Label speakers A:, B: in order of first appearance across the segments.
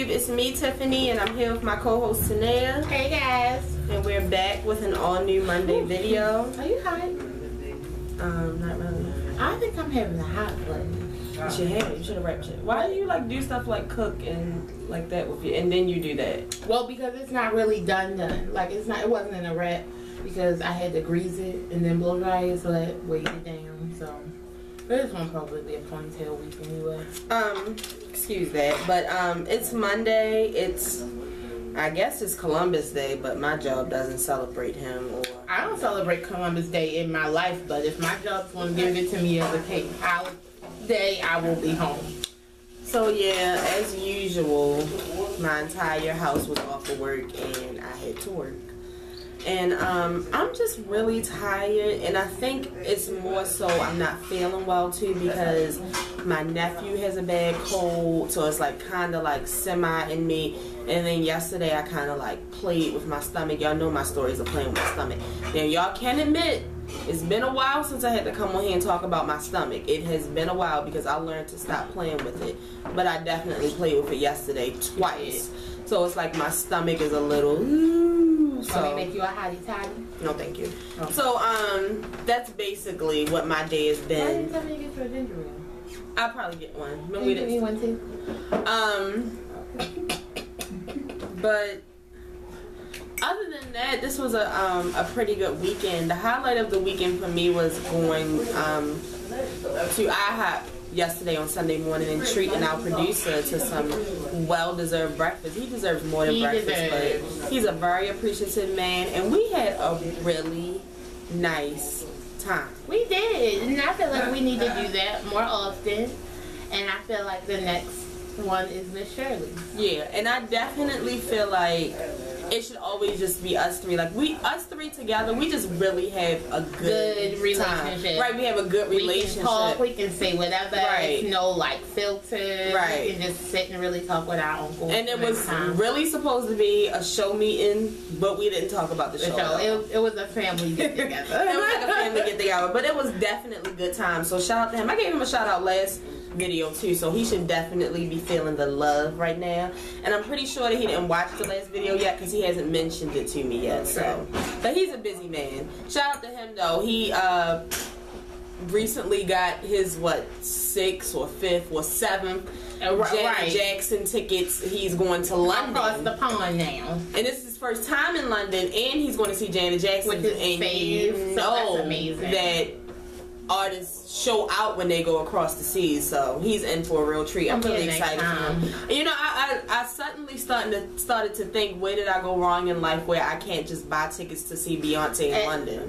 A: YouTube, it's me, Tiffany, and I'm here with my co-host, Tanea.
B: Hey guys.
A: And we're back with an all-new Monday video.
B: Are you hot?
A: Not really.
B: I think I'm having a hot flash.
A: You should have wrapped it. Why do you like do stuff like cook and like that with you, and then you do that?
B: Well, because it's not really done. Like it wasn't in a wrap because I had to grease it and then blow dry it so that weighed it down. So this one probably be a ponytail week anyway.
A: Excuse that, but it's Monday. I guess it's Columbus Day, but my job doesn't celebrate him. Or
B: I don't celebrate Columbus Day in my life, but if my job's going to give it to me as a paid holiday, I will be home.
A: So yeah, as usual, my entire house was off of work and I had to work. And I'm just really tired, and I think it's more so I'm not feeling well too because my nephew has a bad cold, so it's like kind of like semi in me. And then yesterday I kind of like played with my stomach. Y'all know my stories of playing with my stomach. Now y'all can admit it's been a while since I had to come on here and talk about my stomach. It has been a while because I learned to stop playing with it, but I definitely played with it yesterday twice. So it's like my stomach is a little so
B: let me make you a hottie toddy.
A: No, thank you.
B: Oh.
A: So that's basically what my day has been.
B: Why didn't you tell me to get you a ginger ale?
A: I'll probably get one.
B: Can you give me one too?
A: But other than that, this was a pretty good weekend. The highlight of the weekend for me was going to IHOP yesterday on Sunday morning and treating our producer to some well-deserved breakfast. He deserves more than breakfast, but he's a very appreciative man, and we had a really nice time.
B: We did, and I feel like we need to do that more often, and I feel like the next one is Miss Shirley.
A: Yeah, and I definitely feel like it should always just be us three. Like us three together, we just really have a good
B: relationship.
A: Time. Right, we have a good relationship.
B: We can talk, we can say whatever.
A: Right.
B: There's no like filter.
A: Right.
B: We can just sit and really talk with our uncle.
A: And it was really supposed to be a show meeting, but we didn't talk about the show.
B: It was a family get together.
A: It was like a family get together, but it was definitely good time. So shout out to him. I gave him a shout out last video too, so he should definitely be feeling the love right now. And I'm pretty sure that he didn't watch the last video yet because he hasn't mentioned it to me yet. So, but he's a busy man. Shout out to him though. He recently got his 6th or 5th or 7th Janet Jackson tickets. He's going to London.
B: Across the pond now.
A: And this is his first time in London, and he's going to see Janet Jackson.
B: With his face.
A: You
B: so
A: know
B: that's amazing.
A: That artists show out when they go across the seas, so he's in for a real treat. I'm really excited for him. You know, I suddenly started to think, where did I go wrong in life where I can't just buy tickets to see Beyonce in London?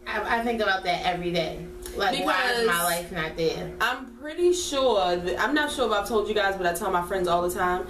B: I think about that every day. Like, because why is my life not there?
A: I'm pretty sure that, I'm not sure if I've told you guys, but I tell my friends all the time,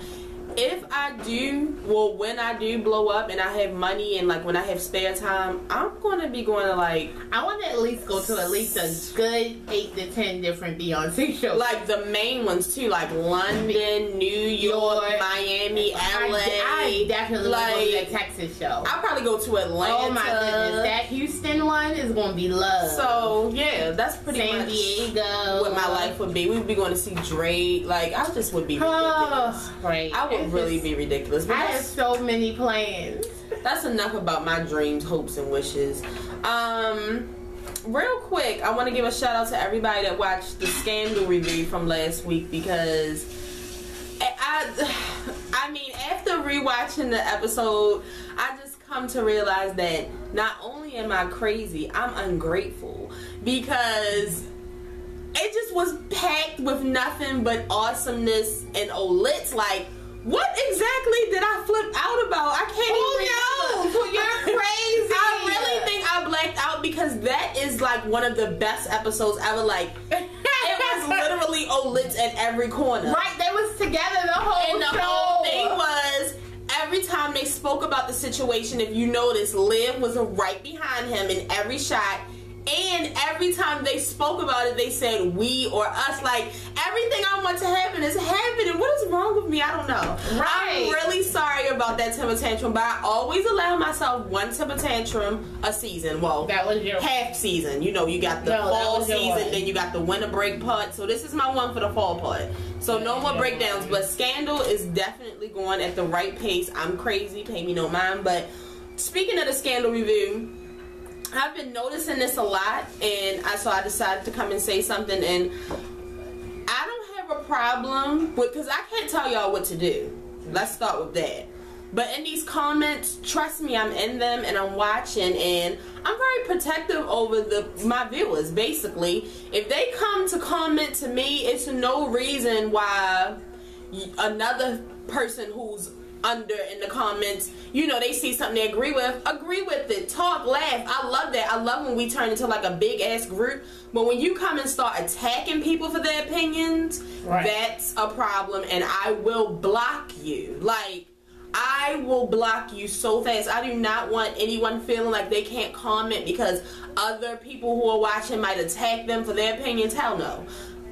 A: if I do, well, when I do blow up and I have money and like when I have spare time, I'm going to be going to like, I want to at least go to at least a good 8 to 10 different Beyonce shows. Like the main ones too, like London, New York, Miami, LA.
B: I definitely like, go to a Texas show.
A: I'll probably go to Atlanta.
B: Oh my goodness, that Houston one is going to be love.
A: So yeah, that's pretty
B: San
A: much
B: Diego.
A: What my life would be. We would be going to see Drake. Like I just would be ridiculous.
B: Right.
A: I would really be ridiculous.
B: I have so many plans.
A: That's enough about my dreams, hopes, and wishes. Real quick, I want to give a shout out to everybody that watched the Scandal review from last week, because I mean, after rewatching the episode, I just come to realize that not only am I crazy, I'm ungrateful, because it just was packed with nothing but awesomeness and olits. Like, what exactly did I flip out about? I can't even.
B: Who knows? You're crazy.
A: I really think I blacked out, because that is like one of the best episodes ever. Like, it was literally olits at every corner.
B: Right, they was together the whole show.
A: And the whole thing was, every time they spoke about the situation, if you notice, Liv was right behind him in every shot. And every time they spoke about it, they said we or us. Like, everything I want to happen is happening. What is wrong with me? I don't know.
B: Right.
A: I'm really sorry about that temper tantrum, but I always allow myself one temper tantrum a season. Well,
B: that was your
A: half season. You know, you got the fall season, then you got the winter break part. So this is my one for the fall part. So no more breakdowns. But Scandal is definitely going at the right pace. I'm crazy. Pay me no mind. But speaking of the Scandal review, I've been noticing this a lot, and so I decided to come and say something. And I don't have a problem with, because I can't tell y'all what to do. Let's start with that. But in these comments, trust me, I'm in them and I'm watching, and I'm very protective over my viewers. Basically, if they come to comment to me, it's no reason why another person who's under in the comments, you know, they see something they agree with it, talk, laugh. I love that. I love when we turn into like a big ass group. But when you come and start attacking people for their opinions, that's a problem, and I will block you. Like, I will block you so fast. I do not want anyone feeling like they can't comment because other people who are watching might attack them for their opinions. Hell no.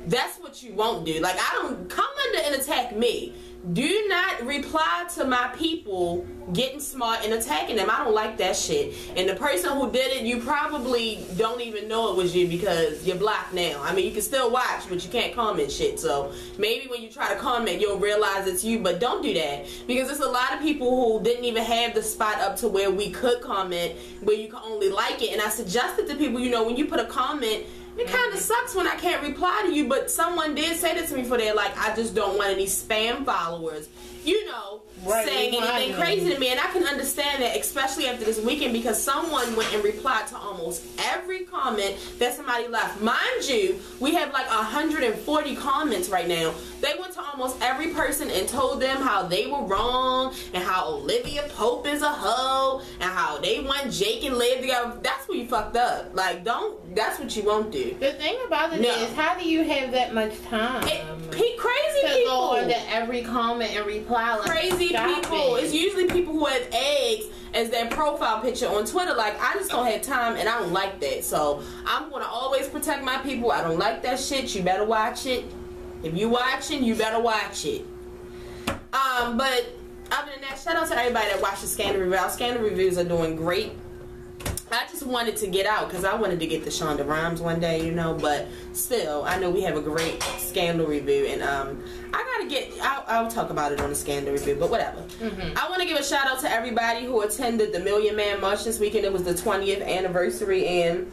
A: That's what you won't do. Like, I don't come under and attack me. Do not reply to my people getting smart and attacking them. I don't like that shit. And the person who did it, you probably don't even know it was you because you're blocked now. I mean, you can still watch, but you can't comment shit. So maybe when you try to comment, you'll realize it's you. But don't do that, because there's a lot of people who didn't even have the spot up to where we could comment, where you can only like it. And I suggested to people, you know, when you put a comment, it kind of sucks when I can't reply to you, but someone did say that to me for that, like, I just don't want any spam followers, you know, saying anything crazy to me. And I can understand that, especially after this weekend, because someone went and replied to almost every comment that somebody left. Mind you, we have like 140 comments right now. They went to almost every person and told them how they were wrong, and how Olivia Pope is a hoe, and how they want Jake and Liv together. That's where you fucked up. Like, that's what you won't do.
B: The thing about it is, how do you have that much time?
A: Crazy people.
B: Go into every comment and reply like
A: crazy people. It's usually people who have eggs as their profile picture on Twitter. Like, I just don't have time, and I don't like that. So I'm gonna always protect my people. I don't like that shit. You better watch it. If you watching, you better watch it. But other than that, shout out to everybody that watched the Scandal review. Our Scandal reviews are doing great. I just wanted to get out because I wanted to get the Shonda Rhimes one day, you know, but still, I know we have a great Scandal review, and I'll talk about it on the Scandal review, but whatever. I want to give a shout out to everybody who attended the Million Man March this weekend. It was the 20th anniversary, and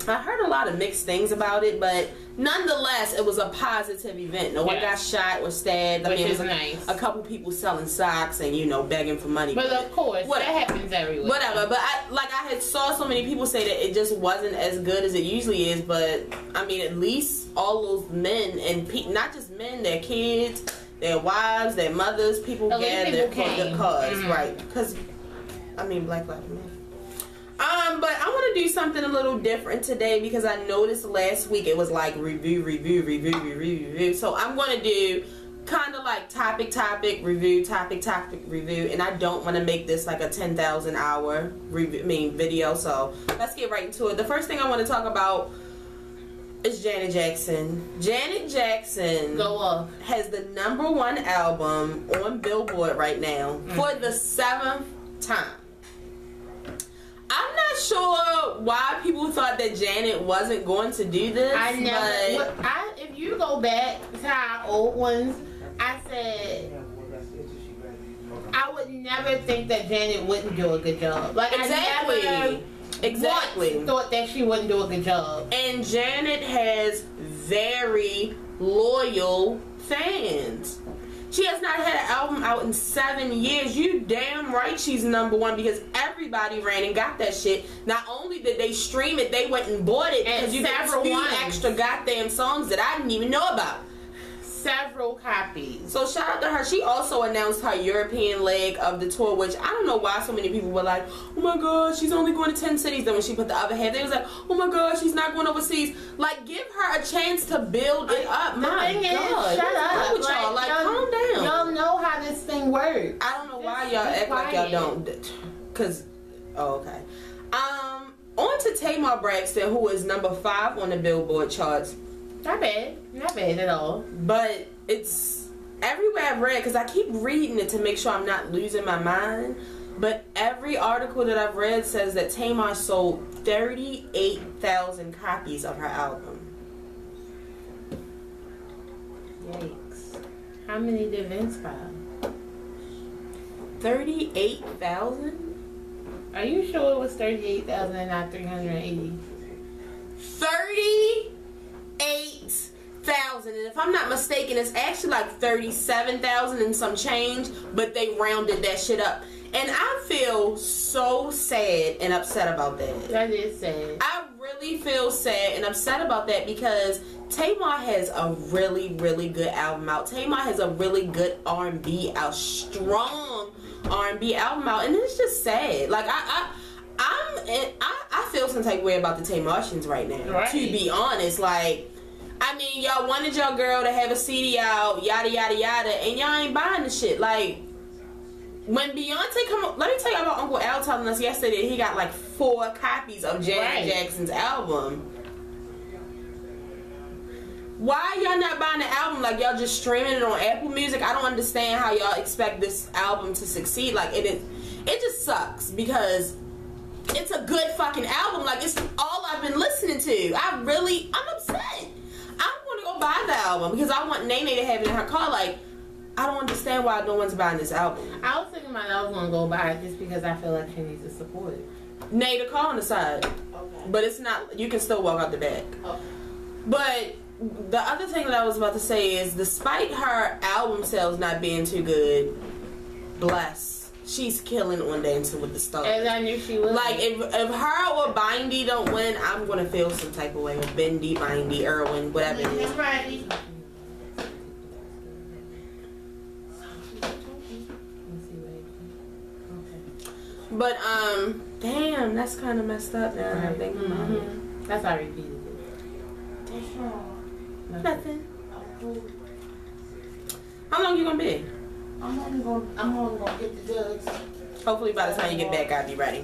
A: I heard a lot of mixed things about it, but nonetheless, it was a positive event. No one got shot or stabbed.
B: Which is
A: nice. A couple people selling socks and, you know, begging for money.
B: But of course, that happens everywhere.
A: Whatever. But I had saw so many people say that it just wasn't as good as it usually is. But I mean, at least all those men and not just men, their kids, their wives, their mothers, people gathered for the cause, right? Because I mean, Black Lives Matter. But I want to do something a little different today, because I noticed last week it was like review. So I'm going to do kind of like topic, review, topic, review. And I don't want to make this like a 10,000 hour video. So let's get right into it. The first thing I want to talk about is Janet Jackson. Janet Jackson has the #1 album on Billboard right now for the 7th time. I'm not sure why people thought that Janet wasn't going to do this.
B: If you go back to our old ones, I said I would never think that Janet wouldn't do a good job. Like, I never thought that she wouldn't do a good job.
A: And Janet has very loyal fans. She has not had an album out in 7 years. You damn right she's #1, because everybody ran and got that shit. Not only did they stream it, they went and bought it, because you got a few extra goddamn songs that I didn't even know about.
B: Several copies.
A: So shout out to her. She also announced her European leg of the tour, which I don't know why so many people were like, oh my god, she's only going to 10 cities. Then when she put the other half, they was like, oh my god, she's not going overseas. Like, give her a chance to build it up. My god,
B: shut up.
A: With y'all? Like, calm down.
B: Y'all know how this thing works.
A: I don't know why y'all act like y'all don't. Cause, oh, okay. On to Tamar Braxton, who is number 5 on the Billboard charts.
B: Not bad. Not bad at all.
A: But it's everywhere I've read, because I keep reading it to make sure I'm not losing my mind. But every article that I've read says that Tamar sold 38,000 copies of her album.
B: Yikes. How many did Vince buy?
A: 38,000?
B: Are you sure it was 38,000 and not 380?
A: 38,000, and if I'm not mistaken, it's actually like 37,000 and some change, but they rounded that shit up. And I feel so sad and upset about that.
B: That is sad.
A: I really feel sad and upset about that because Tamar has a really, really good album out. Tamar has a really good R&B out, strong R&B album out, and it's just sad. Like I feel some type of way about the Tamartians right now.
B: Right.
A: To be honest, like, I mean, y'all wanted your girl to have a CD out, yada yada yada, and y'all ain't buying the shit. Like, when Beyonce come up, let me tell you about Uncle Al telling us yesterday he got like 4 copies of Janet Jackson's album. Why y'all not buying the album? Like, y'all just streaming it on Apple Music? I don't understand how y'all expect this album to succeed. Like, it just sucks because it's a good fucking album. Like, it's all I've been listening to. I'm upset. I want to go buy the album because I want Nene to have it in her car. Like, I don't understand why no one's buying this album.
B: I was thinking about I was going to go buy it just because I feel like she needs to support it.
A: Nay, the car on the side.
B: Okay.
A: But it's not, you can still walk out the back.
B: Okay.
A: But the other thing that I was about to say is, despite her album sales not being too good, bless, she's killing on Dancing with the Stars.
B: As I knew she would.
A: Like, if her or Bindy don't win, I'm going to feel some type of way. Or Bendy, Bindy, Irwin, whatever it is.
B: Right.
A: But, damn, that's kind of messed up now. I'm thinking about it.
B: That's why I repeated it.
A: Nothing. How long you gonna be?
B: I'm only gonna get the drugs.
A: Hopefully by the time you get back, I'll be ready.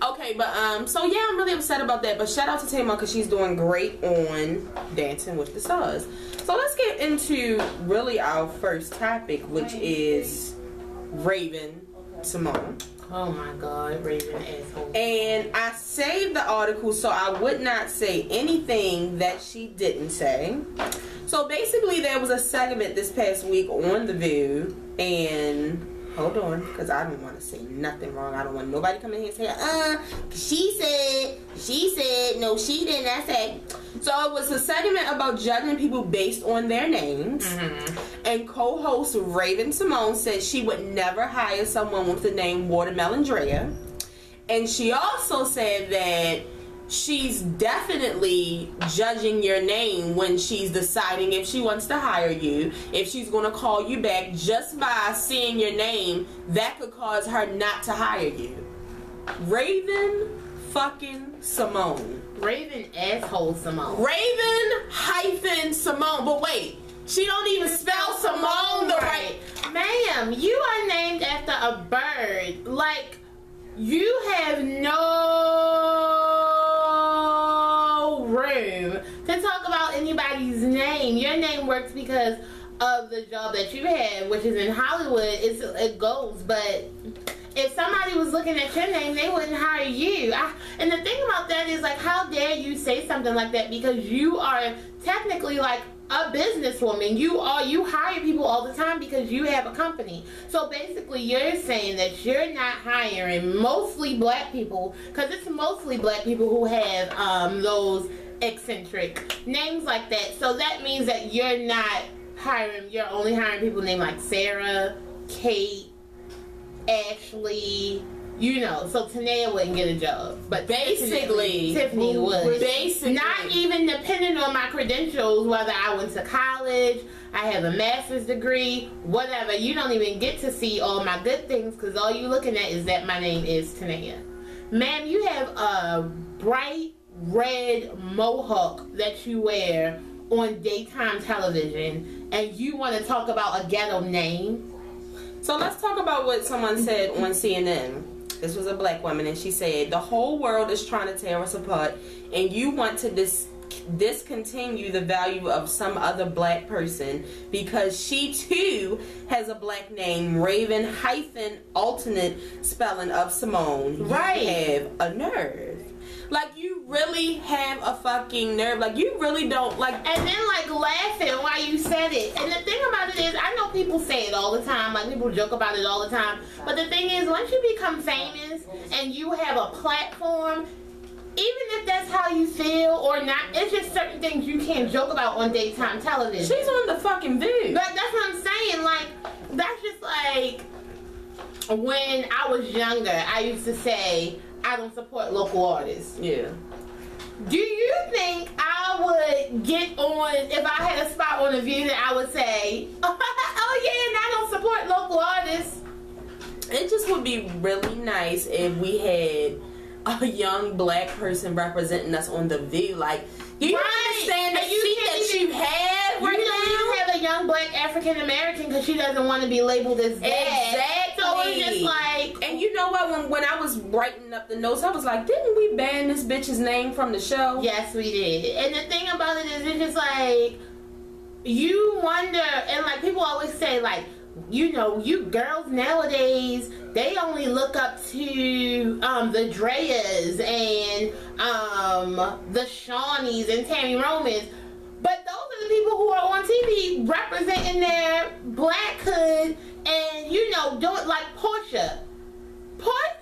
A: Okay, but, so yeah, I'm really upset about that. But shout out to Tamar because she's doing great on Dancing with the Stars. So let's get into really our first topic, which is Raven-Symone.
B: Oh my God, Raven asshole.
A: And I saved the article so I would not say anything that she didn't say. So basically there was a segment this past week on The View, and hold on, because I don't want to say nothing wrong. I don't want nobody coming here and say, she said, no, she didn't. I said. So it was a segment about judging people based on their names. And co-host Raven-Symone said she would never hire someone with the name Watermelon Drea. And she also said that she's definitely judging your name when she's deciding if she wants to hire you, if she's going to call you back. Just by seeing your name, that could cause her not to hire you. Raven-fucking-Symone.
B: Raven-asshole-Symone.
A: Raven-Symone. But wait, she don't even spell Simone the right.
B: Ma'am, you are named after a bird. Like, you have no room to talk about anybody's name. Your name works because of the job that you have, which is in Hollywood. It goes, but if somebody was looking at your name, they wouldn't hire you. And the thing about that is, like, how dare you say something like that, because you are technically like a businesswoman. You hire people all the time because you have a company. So basically you're saying that you're not hiring mostly black people, because it's mostly black people who have those eccentric names like that. So that means that you're not hiring, you're only hiring people named like Sarah, Kate, Ashley, you know, so Tanea wouldn't get a job. But basically, Tiffany would. Basically. Not even depending on my credentials, whether I went to college, I have a master's degree, whatever. You don't even get to see all my good things because all you're looking at is that my name is Tanea. Ma'am, you have a bright red mohawk that you wear on daytime television, and you want to talk about a ghetto name?
A: So let's talk about what someone said on CNN. This was a black woman, and she said, the whole world is trying to tear us apart, and you want to discontinue the value of some other black person because she too has a black name, Raven alternate spelling of Simone. Right. You have a nerve. Like, you really have a fucking nerve. Like, you really don't, like...
B: And then, like, laughing while you said it. And the thing about it is, I know people say it all the time. Like, people joke about it all the time. But the thing is, once you become famous and you have a platform, even if that's how you feel or not, it's just certain things you can't joke about on daytime television.
A: She's on the fucking View.
B: But that's what I'm saying. Like, that's just like... When I was younger, I used to say... I don't support local artists. Yeah. Do you think I would get on, if I had a spot on The View, that I would say, oh yeah, and I don't support local artists?
A: It just would be really nice if we had a young black person representing us on The View. Like, do you understand the seat that you have right now?
B: You have a young black African American because she doesn't want to be labeled as that.
A: Exactly.
B: So it's just like...
A: And you know what? When I was writing up the notes, I was like, didn't we ban this bitch's name from the show?
B: Yes, we did. And the thing about it is, it's just like, you wonder, and like people always say, like, you know, you girls nowadays, they only look up to the Dreas and the Shawnees and Tammy Romans. But those are the people who are on TV representing their blackhood and, you know, do it like Portia.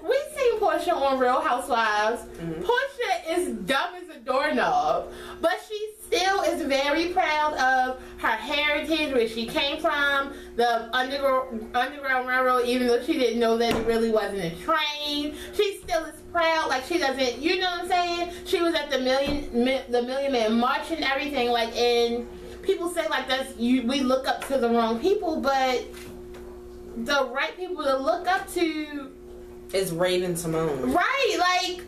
B: We've seen Portia on Real Housewives. Portia is dumb as a doorknob, but she still is very proud of her heritage, where she came from, the Underground Railroad, even though she didn't know that it really wasn't a train. She still is proud, like she doesn't, you know what I'm saying? She was at the Million Man March and everything, like, and people say like we look up to the wrong people, but the right people to look up to
A: is Raven-Symone.
B: Right, like...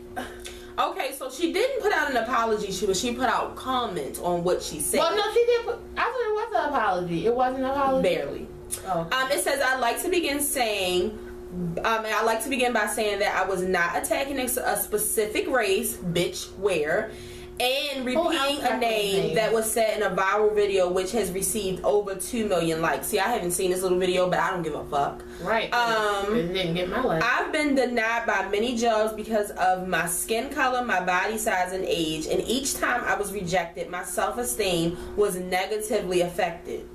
A: Okay, so she didn't put out an apology. She put out comments on what she said.
B: Well, no, she did put... I thought it was an apology. It wasn't an apology?
A: Barely.
B: Oh.
A: It says, I'd like to begin by saying that I was not attacking a specific race, bitch, where... and repeating a name that was said in a viral video which has received over 2 million likes. See, I haven't seen this little video, but I don't give a fuck.
B: Right. It didn't get my likes.
A: I've been denied by many jobs because of my skin color, my body size, and age, and each time I was rejected, my self-esteem was negatively affected.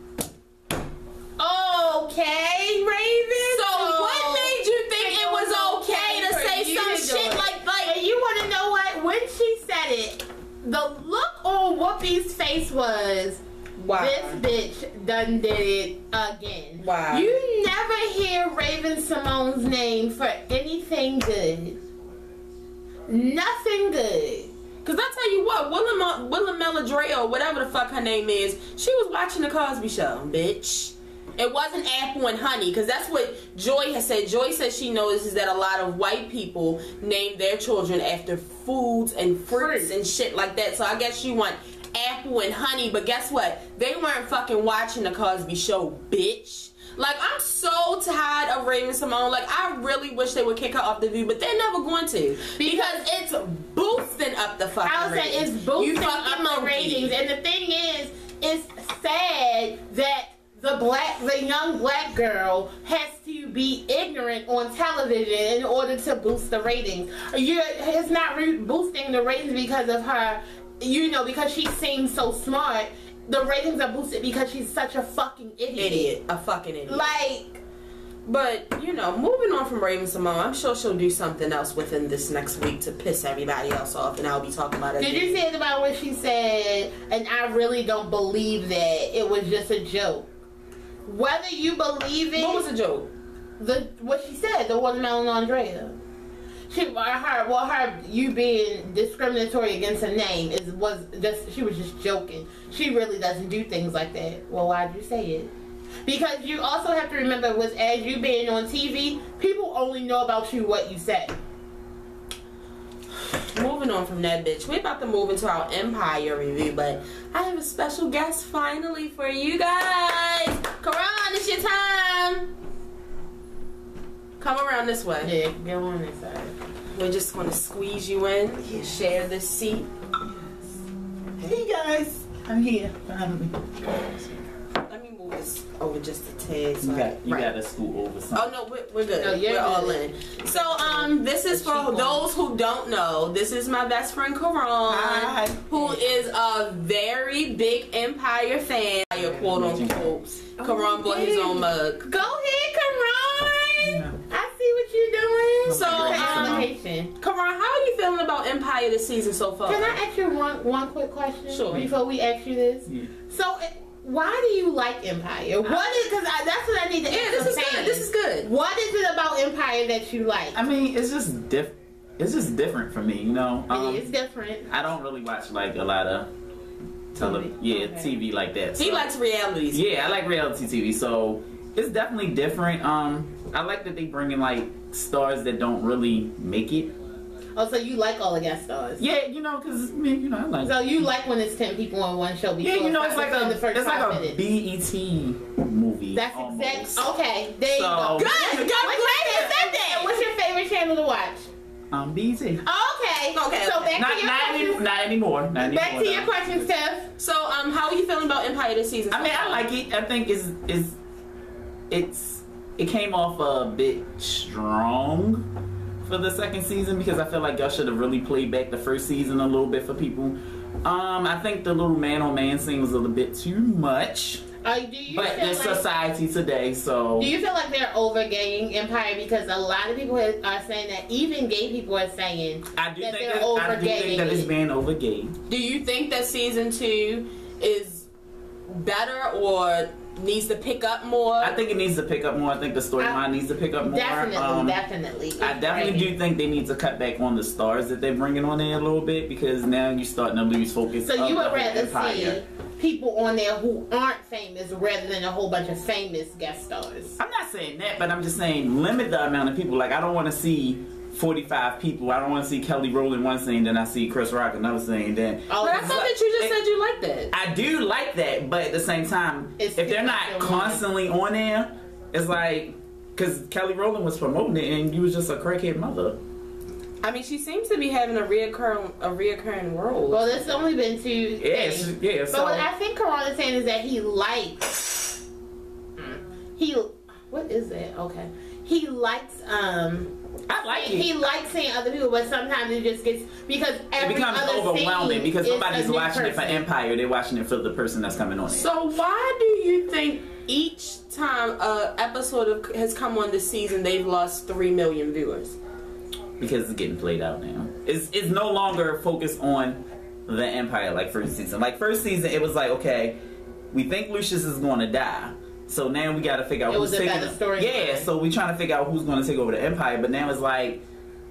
B: Okay, Raven.
A: So what made you think it was okay to say some shit like...
B: And you want to know what? When she said it, the look on Whoopi's face was, wow, this bitch done did it again.
A: Wow.
B: You never hear Raven-Symone's name for anything good. Nothing good.
A: Cause I tell you what, Willa Meladre, or whatever the fuck her name is, she was watching the Cosby Show, bitch. It wasn't Apple and Honey, because that's what Joy has said. Joy says she notices that a lot of white people name their children after foods and fruits and shit like that. So I guess you want Apple and Honey, but guess what? They weren't fucking watching the Cosby Show, bitch. Like, I'm so tired of Raven-Symone. Like, I really wish they would kick her off The View, but they're never going to. Because it's boosting up the fucking ratings.
B: I would say it's boosting up the ratings. And the thing is, it's sad that the young black girl has to be ignorant on television in order to boost the ratings. It's not boosting the ratings because of her, you know, because she seems so smart. The ratings are boosted because she's such a fucking idiot.
A: A fucking idiot.
B: Like,
A: but, you know, moving on from Raven-Symone, I'm sure she'll do something else within this next week to piss everybody else off, and I'll be talking about it.
B: Did you see it about what she said? And I really don't believe that it was just a joke. Whether you believe it...
A: What was the joke?
B: What she said, the watermelon Andrea. You being discriminatory against her name she was just joking. She really doesn't do things like that. Well, why'd you say it? Because you also have to remember, as you being on TV, people only know about you what you say.
A: Moving on from that, bitch, we're about to move into our Empire review, but I have a special guest finally for you guys. Karan, it's your time. Come around this way.
B: Yeah, go on this side.
A: We're just going to squeeze you in. Share this seat.
C: Hey guys, I'm here finally.
A: Let me move this over just a tad. So
C: You got to scoot over something.
A: Oh no, we're good.
B: Oh, yeah,
A: we're all in. So this is for those who don't know. This is my best friend Karan,
C: Hi.
A: who is a very big Empire fan, quote unquote. Karan bought his own mug.
B: Go ahead, Karan. I see what you're doing.
A: So, Karan, how are you feeling about Empire this season so far?
B: Can I ask you one quick question?
A: Sure.
B: Before we ask you this.
C: Yeah.
B: So, why do you like Empire? What is? Because that's what I need to.
A: Yeah, this is good. This is good.
B: What is it about Empire that you like?
C: I mean, it's just different. It's just different for me, you know.
B: It is different.
C: I don't really watch like a lot of TV like that.
A: He likes realities.
C: Yeah, I like reality TV, so it's definitely different. I like that they bring in like stars that don't really make it.
B: Oh, so you like all the guest stars?
C: Yeah, you know, cause man, you know, I like.
B: So you like when it's 10 people on one show?
C: Yeah, you know, it's like
B: the first
C: it's like
B: 5
C: a
B: minutes.
C: BET movie.
B: That's
C: almost.
B: exactly okay. There you go.
A: Good.
B: What's your favorite channel to watch?
C: BET.
B: Okay.
A: Okay.
B: So back to your questions.
C: Not anymore.
B: Back to your questions, Steph.
A: So how are you feeling about Empire this season?
C: I mean, I like it. I think it came off a bit strong for the second season because I feel like y'all should have really played back the first season a little bit for people. I think the little man-on-man scene was a little bit too much.
B: Do you
C: but
B: feel
C: it's
B: like,
C: society today, so...
B: Do you feel like they're overgaying Empire? Because a lot of people are saying that, even gay people are saying
C: I do
B: that
C: think
B: they're overgaying.
C: I do think that it's being overgayed.
A: Do you think that season 2 is better or needs to pick up more?
C: I think it needs to pick up more. I think the storyline needs to pick up more.
B: Definitely.
C: I definitely do think they need to cut back on the stars that they're bringing on there a little bit because now you're starting to lose focus.
B: So you would
C: of
B: rather
C: Empire.
B: see people on there who aren't famous rather than a whole bunch of famous guest stars.
C: I'm not saying that, but I'm just saying limit the amount of people. Like I don't want to see 45 people. I don't want to see Kelly Rowland one scene, then I see Chris Rock another scene. Then
A: but I thought that you just said you liked that.
C: I do like that, but at the same time, if they're not constantly on there, it's like because Kelly Rowland was promoting it and you was just a crackhead mother.
A: I mean, she seems to be having a reoccurring role.
B: Well, there's only been 2
C: Yes,
B: things.
C: yeah.
B: But
C: So
B: what I think Karan is saying is that he likes. What is that? Okay. He likes.
C: I like it.
B: He likes seeing other people, but sometimes it just gets because
C: It becomes overwhelming because nobody's watching it for Empire. They're watching it for the person that's coming on it.
A: So why do you think each time a episode has come on this season, they've lost 3 million viewers?
C: Because it's getting played out now. It's no longer focused on the Empire like first season. Like first season, it was like, okay, we think Lucius is going to die. So now we got to figure out who's taking the story. Yeah, so we trying to figure out who's going to take over the Empire. But now it's like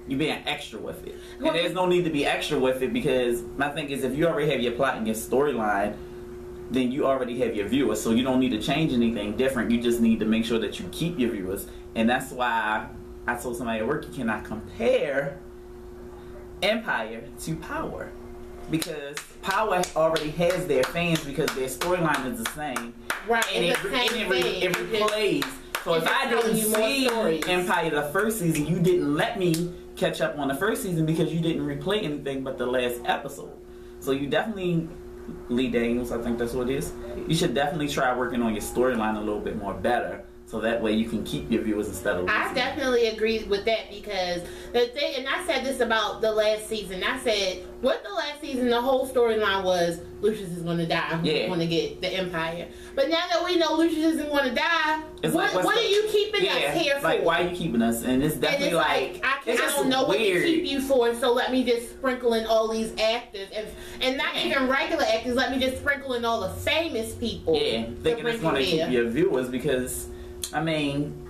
C: you're being extra with it, and there's no need to be extra with it because my thing is if you already have your plot and your storyline, then you already have your viewers. So you don't need to change anything different. You just need to make sure that you keep your viewers, and that's why I told somebody at work you cannot compare Empire to Power because Power already has their fans because their storyline is the same.
B: Right,
C: And it replays. So if I didn't see Empire the first season, you didn't let me catch up on the first season because you didn't replay anything but the last episode. So you definitely, Lee Daniels, I think that's what it is. You should definitely try working on your storyline a little bit more better. So that way you can keep your viewers instead of losing.
B: I definitely agree with that because the thing, and I said this about the last season. I said, what the last season, the whole storyline was Lucius is going to die. He's going to get the Empire. But now that we know Lucius isn't going to die, what are you keeping us here for?
C: Like, why are you keeping us? And it's definitely
B: I don't know what to keep you for, so let me just sprinkle in all these actors. And not even regular actors, let me just sprinkle in all the famous people.
C: Yeah, thinking it's going to keep your viewers because... I mean,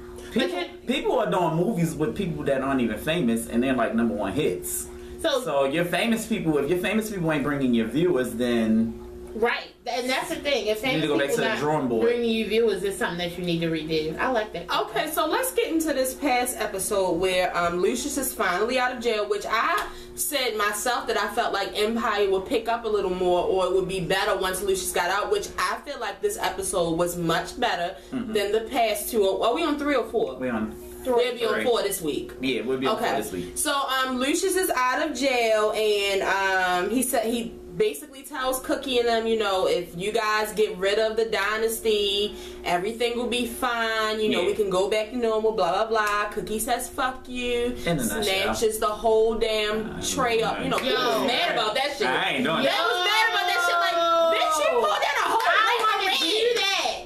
C: people are doing movies with people that aren't even famous, and they're like #1 hits. So your famous people, if your famous people ain't bringing you viewers, then
B: right, and that's the thing. If famous
C: you need to go back to the drawing board.
B: Bringing you viewers is something that you need to redo. I like that.
A: Okay, so let's get into this past episode where Lucius is finally out of jail, which I said myself that I felt like Empire would pick up a little more or it would be better once Lucius got out, which I feel like this episode was much better than the past 2. Are we on 3 or 4?
C: We're on
A: They'll be on 4 this week.
C: Yeah, we'll be on 4 this week.
A: So Lucius is out of jail, and he said he basically tells Cookie and them, you know, if you guys get rid of the dynasty, everything will be fine. You know, we can go back to normal. Blah blah blah. Cookie says fuck you. Snatches the whole damn tray up. You know, people was mad about that shit.
C: I ain't doing that.
A: They was mad about that shit. Like, bitch, you pulled down a whole.
B: I want to do that.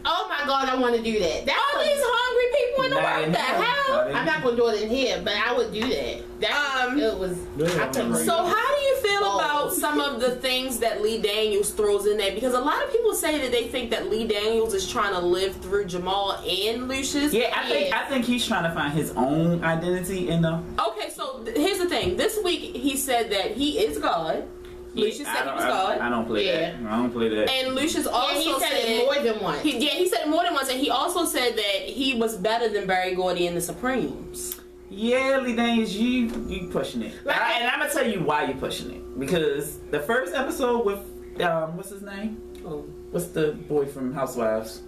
B: Oh my god, I want to do that. That's
A: all these hungry people in the world. What the hell?
B: I'm not gonna do it in here, but I would do that. It was.
A: So how do you feel about some of the things that Lee Daniels throws in there? Because a lot of people say that they think that Lee Daniels is trying to live through Jamal and Lucius.
C: Yeah, I think he's trying to find his own identity in them.
A: Okay, so here's the thing. This week he said that he is God. Lucius said he was God.
C: I don't play that. I don't play that.
A: And Lucius also
B: he said it more than once.
A: He said it more than once, and he also said that he was better than Barry Gordy and the Supremes.
C: Yeah, Lee Daniels, you pushing it. And I'm gonna tell you why you're pushing it. Because the first episode with what's his name?
A: Oh.
C: What's the boy from Housewives?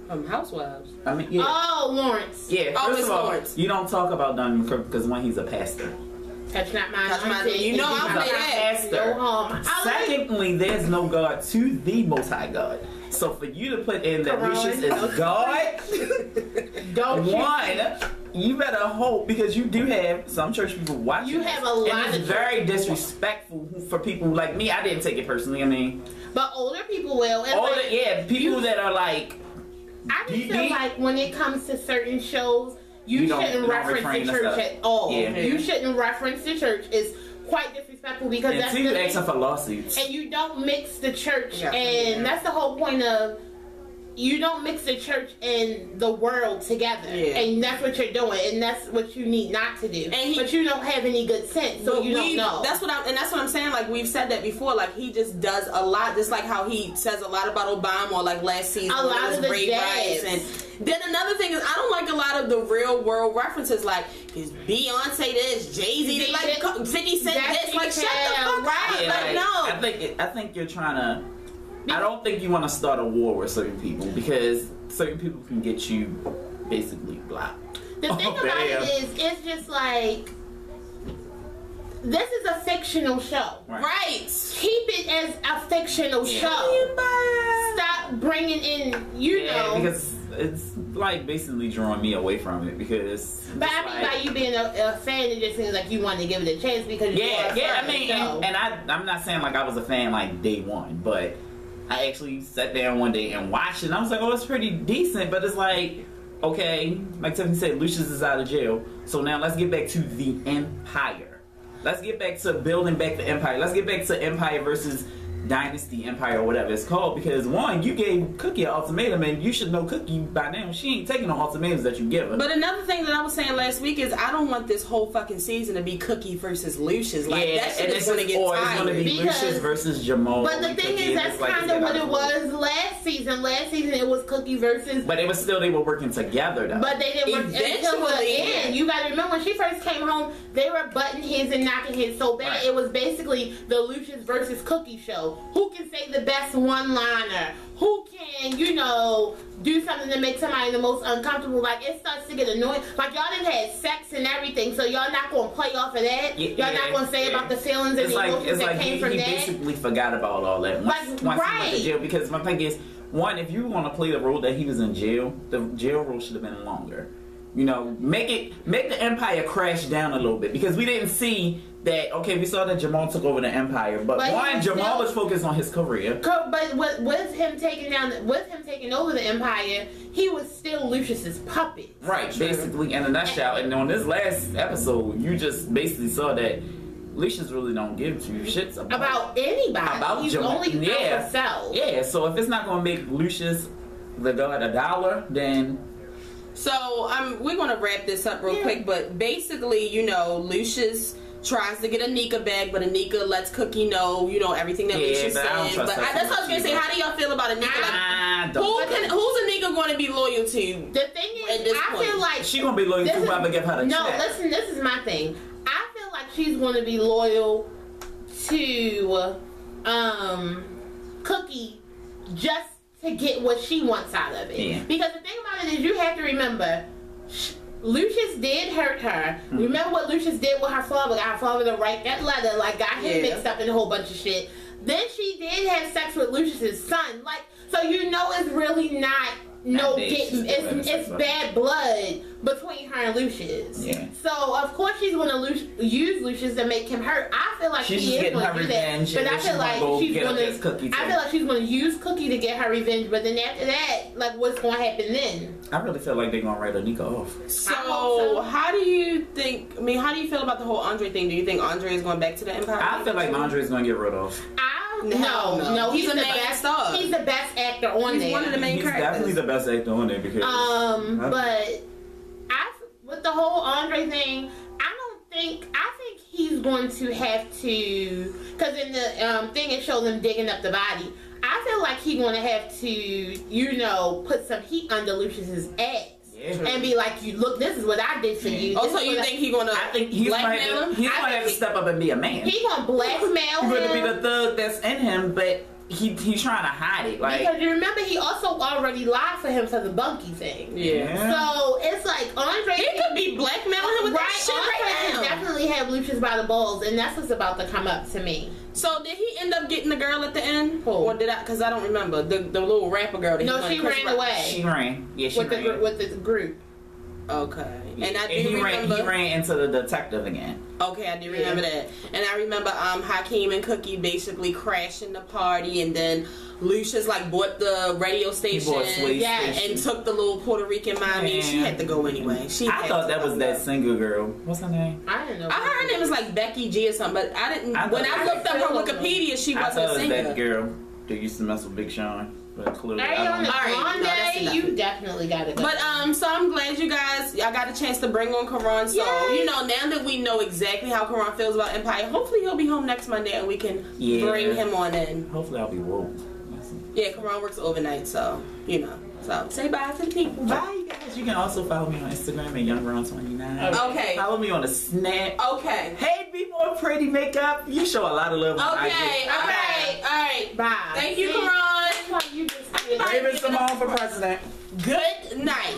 A: Housewives.
C: I mean, yeah.
B: Oh, Lawrence.
C: Yeah. First of all, Lawrence. You don't talk about Donnie McClurkin because one, he's a pastor.
B: Touch not mine.
A: Touch mine. You know I'm a
C: pastor. Secondly, there's no God to the Most High God. So for you to put in that Lucius is God, you better hope, because you do have some church people watching.
B: You have a lot
C: and it's very disrespectful for people like me. I didn't take it personally. I mean,
B: but older people will.
C: People that are like.
B: I just feel like when it comes to certain shows, you shouldn't reference the church at all. Yeah. You shouldn't reference the church. It's quite disrespectful because
C: that's the thing. Asking for lawsuits.
B: And you don't mix the church, and that's the whole point of. You don't mix the church and the world together, and that's what you're doing, and that's what you need not to do. But you don't have any good sense, so you don't know.
A: That's what I'm saying. Like we've said that before. Like he just does a lot, just like how he says a lot about Obama, or like last season,
B: a lot of the
A: riots. And then another thing is, I don't like a lot of the real world references, like is Beyonce this, Jay-Z, like 50 Cent this, like shut the fuck up.
C: Yeah,
A: like no.
C: I think you're trying to. I don't think you want to start a war with certain people, because certain people can get you basically blocked.
B: The thing about it is, it's just like, this is a fictional show.
A: Right.
B: Keep it as a fictional show. Stop bringing in, know.
C: Because it's like basically drawing me away from it, because.
B: But I mean, by you being a fan, it just seems like you want to give it a chance because
C: I mean, and I'm not saying like I was a fan like day one, but I actually sat down one day and watched it, and I was like, oh, it's pretty decent, but it's like, okay, like Tiffany said, Lucius is out of jail, so now let's get back to the Empire. Let's get back to building back the Empire. Let's get back to Empire versus Dynasty Empire, or whatever it's called, because one, you gave Cookie an ultimatum, and you should know Cookie by now. She ain't taking no ultimatums that you give her.
A: But another thing that I was saying last week is I don't want this whole fucking season to be Cookie versus Lucius. Like that shit is going to get tired.
C: It's going to be Lucius versus Jamal.
B: But the thing is, that's kind of what it was last season. Last season it was Cookie versus.
C: But it was still, they were working together though.
B: But they didn't work until the end. You got to remember, when she first came home, they were butting heads and knocking heads so bad. It was basically the Lucius versus Cookie show. Who can say the best one-liner? Who can, do something to make somebody the most uncomfortable? Like, it starts to get annoying. Like, y'all done had sex and everything, so y'all not going to play off of that? Y'all not going to say about the feelings and the emotions that came from that?
C: He basically forgot about all that once he went to jail. Because my thing is, one, if you want to play the role that he was in jail, the jail role should have been longer. Make the Empire crash down a little bit, because we didn't see that. Okay, we saw that Jamal took over the Empire, but one, Jamal was focused on his career.
B: But with him taking over the Empire, he was still Lucius's puppet.
C: Right, basically, in a nutshell. And on this last episode, you just basically saw that Lucius really don't give two shits about
B: anybody. He's
C: Jamal.
B: Only about himself.
C: Yeah, so if it's not going to make Lucius the god $1, then.
A: So we're going to wrap this up real quick, but basically, Lucius tries to get Anika back, but Anika lets Cookie know, everything that Lucius said. But that's what I was going to say. How do y'all feel about Anika? Who's Anika going to be loyal to?
B: The thing is, I feel like
C: she's going to be loyal to whoever give her the check.
B: No, listen, this is my thing. I feel like she's going to be loyal to Cookie just to get what she wants out of it. Yeah. Because the thing about it is, you have to remember, Lucius did hurt her. Remember what Lucius did with her father? Got her father to write that letter, like got him mixed up in a whole bunch of shit. Then she did have sex with Lucius's son. Like, so you know it's really not it's bad blood between her and Lucius.
C: Yeah.
B: So of course she's gonna use Lucius to make him hurt. I feel like
C: she's
B: she is gonna do that. But I feel like she's gonna use Cookie to get her revenge. But then after that, like, what's gonna happen then?
C: I really feel like they're gonna write Anika off.
A: So how do you think? I mean, how do you feel about the whole Andre thing? Do you think Andre is going back to the Empire?
C: I feel like Andre is gonna get rid of.
A: No, he's the best star.
B: He's the best actor on there.
A: He's one of the main characters.
C: He's definitely the best actor on there because.
B: But with the whole Andre thing, I think he's going to have to, because in the thing it shows him digging up the body. I feel like he's going to have to, you know, put some heat under Lucius's ass. Yeah. And be like, you look, this is what I did for you.
A: Also, you think he's gonna? I think he's blackmail him.
C: He's gonna have to step up and be a man.
B: He's gonna blackmail him.
C: He's gonna be the thug that's in him, but he's trying to hide it. Like,
B: because you remember he also already lied for him for the Bunky thing.
C: Yeah.
B: So it's like Andre.
A: He could be blackmailing him with that shit right now.
B: Definitely have Lucius by the balls, and that's what's about to come up to me.
A: So did he end up getting the girl at the end, or did I? Because I don't remember the little rapper girl.
B: No, she ran away.
C: She ran. Yeah, she ran
B: with the group.
A: Okay.
C: And I do remember he ran into the detective again.
A: Okay, I do remember that. And I remember Hakeem and Cookie basically crashing the party, and then Lucius like bought the radio station and took the little Puerto Rican mommy. She had to go anyway.
C: I thought that was that single girl. What's her name?
B: I didn't know.
A: I heard her name was like Becky G or something, but I didn't. When I looked up her Wikipedia, she wasn't a singer.
C: That girl that used to mess with Big Sean. But clearly,
B: you definitely gotta go.
A: But so I'm glad you guys, y'all got a chance to bring on Karan. So you know, now that we know exactly how Karan feels about Empire, hopefully he'll be home next Monday and we can bring him on in.
C: Hopefully I'll be woke.
A: Yeah, Karan works overnight, so you know. So say bye to the people.
C: Bye, you guys. You can also follow me on Instagram at YoungRon29.
A: Okay.
C: Follow me on the Snap.
A: Okay.
C: Hey, be more pretty makeup. You show a lot of love.
A: Okay. All right.
B: Bye.
A: Thank you, Karan.
C: Raven-Symone for president.
A: Good night.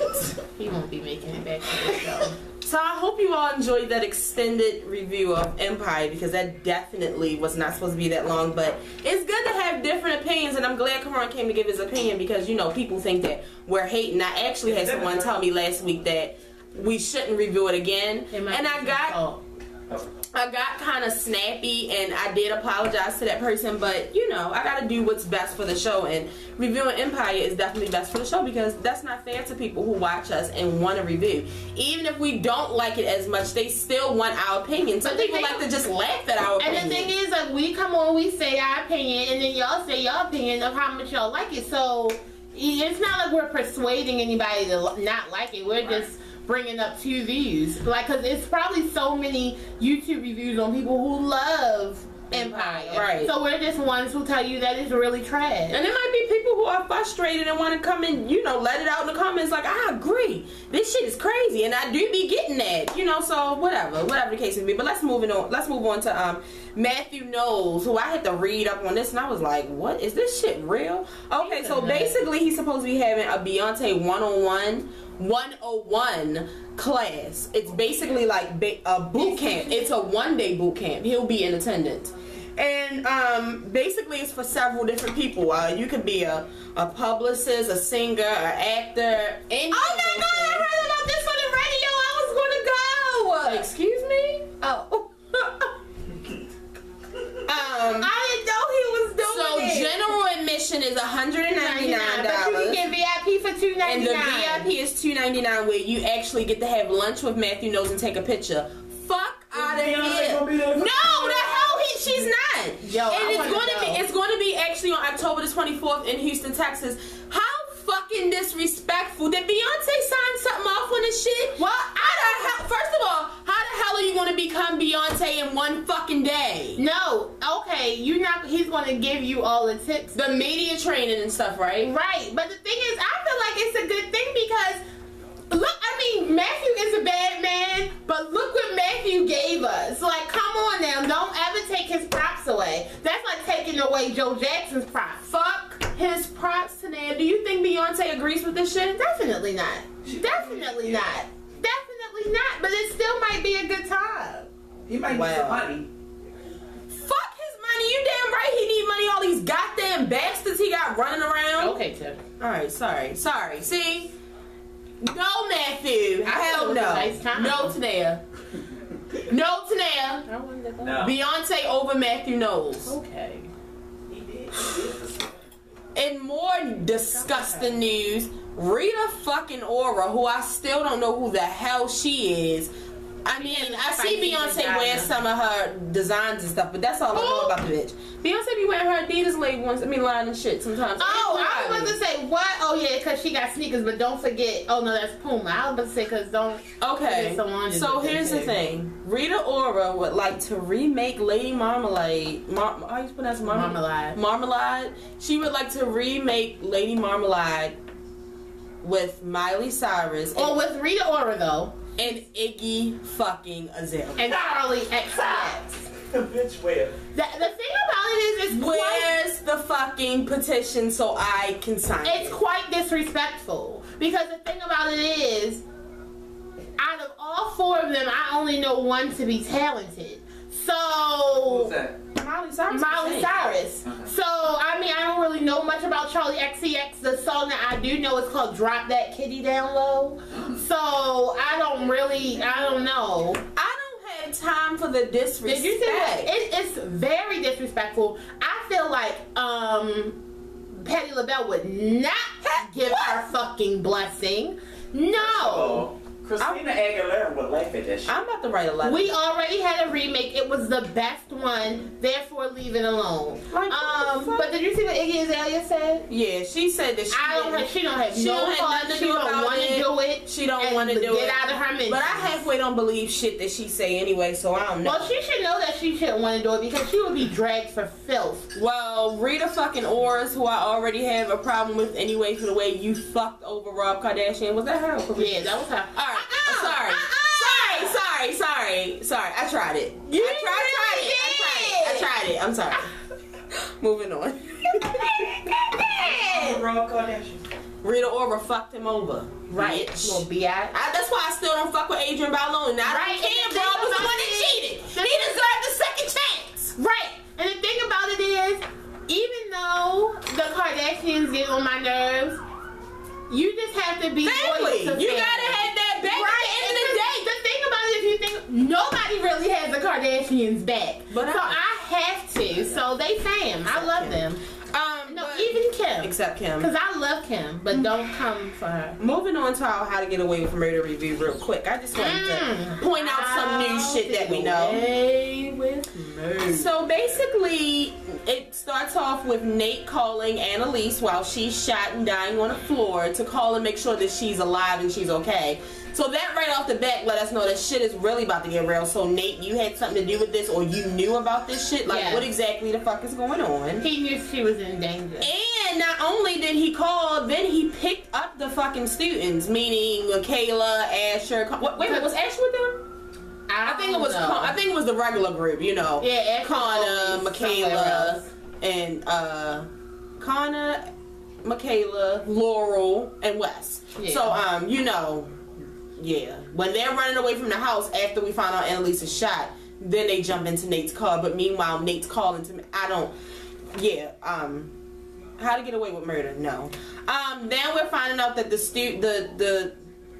B: He won't be making it back to the show.
A: So I hope you all enjoyed that extended review of Empire, because that definitely was not supposed to be that long, but it's good to have different opinions, and I'm glad Karan came to give his opinion, because you know people think that we're hating. I actually had someone tell me last week that we shouldn't review it again, and I got kind of snappy, and I did apologize to that person, but you know, I gotta do what's best for the show, and reviewing Empire is definitely best for the show, because that's not fair to people who watch us and want to review. Even if we don't like it as much, they still want our opinion. Some people like to just laugh at our opinion.
B: And the thing is, like, we come on, we say our opinion, and then y'all say your opinion of how much y'all like it. So it's not like we're persuading anybody to not like it. We're just bringing up two views, like, because it's probably so many YouTube reviews on people who love Empire,
A: right?
B: So we're just ones who tell you that it's really trash.
A: And there might be people who are frustrated and want to come and, you know, let it out in the comments like, I agree, this shit is crazy, and I do be getting that, you know. So whatever the case may be. But let's move on to Mathew Knowles, who I had to read up on this, and I was like, what is this shit real? Okay, so basically he's supposed to be having a Beyonce 101 class. It's basically like a boot camp. It's a 1-day boot camp. He'll be in attendance, and basically it's for several different people. You could be a publicist, a singer, an actor. Oh my god, I heard about this on the radio. I was gonna go. Excuse me? Oh. I didn't know he was doing it. So general admission is $199.
B: But you can get VIP for $299.
A: And the VIP is $299, where you actually get to have lunch with Mathew Knowles and take a picture. Fuck out of here. No, the hell she's not.
B: Yo,
A: and it's going to be actually on October the 24th in Houston, Texas. How fucking disrespectful. Did Beyonce sign something off on this shit? Well, first of all, how the hell are you going to become Beyonce in one fucking day?
B: No, okay, he's going to give you all the tips.
A: The media training and stuff, right?
B: Right, but the thing is, I feel like it's a good thing, because look, I mean, Mathew is a bad man, but look what Mathew gave us. Like, come on now, don't ever take his props away. That's like taking away Joe Jackson's props.
A: Fuck his props to them. Do you think Beyonce agrees with this shit?
B: Definitely not. Definitely not. Probably not, but it still might be a good time.
C: He might need some money.
A: Fuck his money. You damn right he need money. All these goddamn bastards he got running around.
B: Okay, Tim.
A: Alright, sorry. See? No, Matthew. Hell no.
B: Nice time.
A: No, Tanea. No, Tanea.
C: No.
A: Beyonce over Mathew Knowles.
B: Okay.
A: In more disgusting news, Rita fucking Ora, who I still don't know who the hell she is. I mean, I see Beyonce wearing some of her designs and stuff, but that's all I know about the bitch. Beyonce be wearing her Adidas label ones, line and shit sometimes.
B: Oh, I was about to say, what? Oh, yeah, because she got sneakers, but don't forget. Oh, no, that's Puma. I was about to say, because don't.
A: Okay, so here's the thing. Rita Ora would like to remake Lady Marmalade. How you pronounce Marmalade? Marmalade. She would like to remake Lady Marmalade with Miley Cyrus.
B: Or with Rita Ora, though.
A: And Iggy fucking Azalea.
B: And Charlie XCX.
C: Bitch, where?
B: The thing about it is,
A: where's the fucking petition so I can sign it?
B: It's quite disrespectful. Because the thing about it is, out of all four of them, I only know one to be talented. So...
C: Who's that?
A: Miley Cyrus.
B: Miley Cyrus. So, I mean, I don't really know much about Charlie XCX. The song that I do know is called Drop That Kitty Down Low. So, I don't know.
A: I don't have time for the disrespect.
B: Did you see that? It's very disrespectful. I feel like Patti LaBelle would not give her fucking blessing. No.
C: Christina Aguilera would laugh at that shit.
A: I'm about to write a letter.
B: We already had a remake. It was the best one. Therefore, leave it alone.
A: Like,
B: but did you see what Iggy Azalea said?
A: Yeah, she said that
B: she don't have no heart. She don't want to do it.
A: She don't want to do it.
B: Get out of her mentions.
A: But I halfway don't believe shit that she say anyway, so I don't know.
B: Well, she should know that she shouldn't want to do it because she would be dragged for filth.
A: Well, Rita fucking Oras, who I already have a problem with anyway for the way you fucked over Rob Kardashian. Was that her?
B: Yeah, that was her.
A: All right. Sorry. I tried it. I tried it. I'm sorry. Moving on. Rita Ora fucked him over. Right.
B: Little B.I.
A: That's why I still don't fuck with Adrian Balone. Now, I don't care, bro. Was the one that cheated. He deserved a second chance.
B: Right. And the thing about it is, even though the Kardashians get on my nerves, you just have to be loyal to family.
A: You gotta have that back at the end of the day.
B: The thing about it, if you think, nobody really has the Kardashians back. But so I have to. So they fam. I love them. No, even Kim.
A: Except Kim.
B: Because I love Kim, but don't come for her.
A: Moving on to our How to Get Away with Murder review real quick. I just wanted to point out some new shit that we know. So basically, it starts off with Nate calling Annalise while she's shot and dying on the floor to call and make sure that she's alive and she's okay. So that right off the bat let us know that shit is really about to get real. So Nate, you had something to do with this, or you knew about this shit? Like, what exactly the fuck is going on?
B: He knew she was in danger.
A: And not only did he call, then he picked up the fucking students, meaning Michaela, Asher. Wait, was Asher with them? I think it was. I think it was the regular group. You know.
B: Yeah,
A: Connor, Michaela, and Connor, Michaela, Laurel, and Wes. Yeah. So you know. Yeah, when they're running away from the house after we find out Annalise is shot, then they jump into Nate's car. But meanwhile, Nate's calling to me. How to Get Away with Murder? No. Then we're finding out that the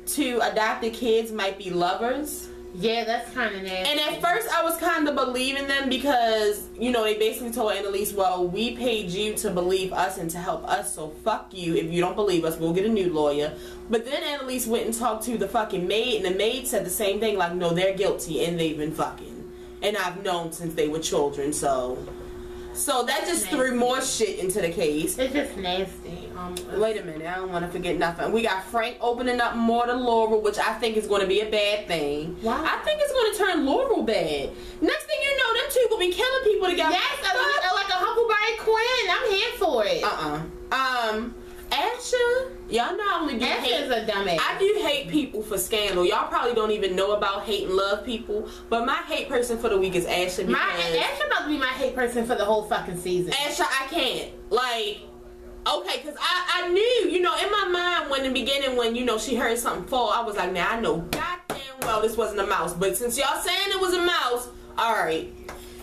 A: two adopted kids might be lovers.
B: Yeah, that's kind of nasty.
A: And at first, I was kind of believing them because, you know, they basically told Annalise, well, we paid you to believe us and to help us, so fuck you. If you don't believe us, we'll get a new lawyer. But then Annalise went and talked to the fucking maid, and the maid said the same thing, like, no, they're guilty, and they've been fucking. And I've known since they were children, so that just threw more shit into the case.
B: It's just nasty.
A: Wait a minute, I don't want to forget nothing. We got Frank opening up more to Laurel, which I think is going to be a bad thing.
B: Why?
A: I think it's going to turn Laurel bad. Next thing you know, them two will be killing people together.
B: Yes, like a Huckleberry Quinn. I'm here for it.
A: Asher, y'all not only do
B: Asher's a dumbass.
A: I do hate people for scandal. Y'all probably don't even know about hate and love people, but my hate person for the week is Asher.
B: Asher about to be my hate person for the whole fucking season.
A: Asher, I can't. Like, okay, because I knew, you know, in my mind when in the beginning when, you know, she heard something fall, I was like, now I know goddamn well, this wasn't a mouse. But since y'all saying it was a mouse, all right.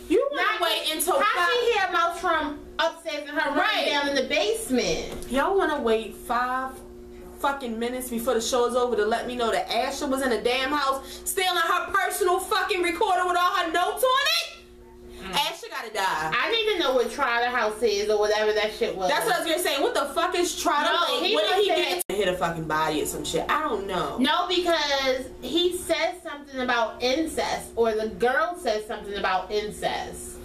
A: You want to wait until
B: how she hear a mouse from upstairs in her room down in the basement?
A: Y'all want to wait 5 fucking minutes before the show is over to let me know that Asha was in a damn house stealing her personal fucking recorder with all her notes on it? Asha gotta die.
B: I need to know what Trotter House is or whatever that shit was.
A: That's what I was gonna say. What the fuck is Trotter?
B: No,
A: what did he get? Hit a fucking body or some shit. I don't know.
B: No, because he said something about incest, or the girl said something about incest.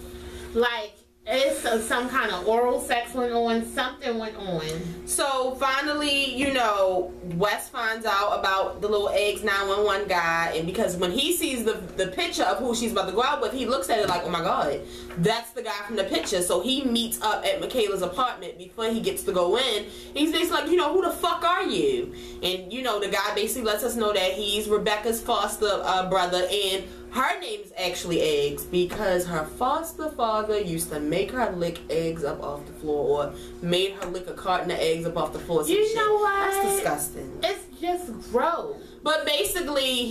B: Like, it's some kind of oral sex went on, something went on.
A: So finally, you know, Wes finds out about the little eggs 911 guy, and because when he sees the picture of who she's about to go out with, he looks at it like, oh my god, that's the guy from the picture. So he meets up at Michaela's apartment before he gets to go in. He's basically like, you know, who the fuck are you? And you know, the guy basically lets us know that he's Rebecca's foster brother, and her name is actually Eggs because her foster father used to make her lick eggs up off the floor, or made her lick a carton of eggs up off the floor.
B: You know what?
A: That's disgusting.
B: It's just gross.
A: But basically,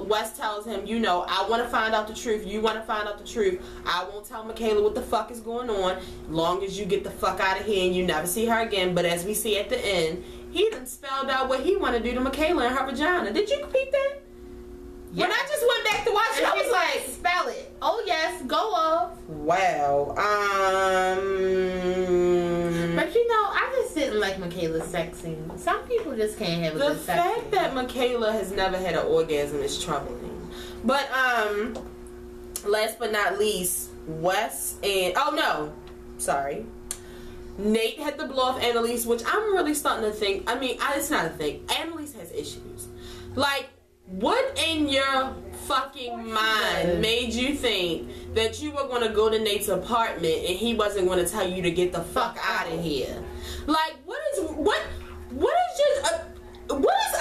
A: Wes tells him, you know, I want to find out the truth. You want to find out the truth. I won't tell Michaela what the fuck is going on, long as you get the fuck out of here and you never see her again. But as we see at the end, he done spelled out what he want to do to Michaela and her vagina. Did you repeat that? Yeah. When I just went back to watch it, I was like,
B: spell it. Oh yes, go off.
A: Wow.
B: But you know, I just didn't like Michaela's sex scene. Some people just can't have a good sex scene.
A: The fact that Michaela has never had an orgasm is troubling. But last but not least, Wes and Nate had to blow off Annalise, which I'm really starting to think. I mean, it's not a thing. Annalise has issues. Like, what in your fucking mind made you think that you were going to go to Nate's apartment and he wasn't going to tell you to get the fuck out of here? Like, what is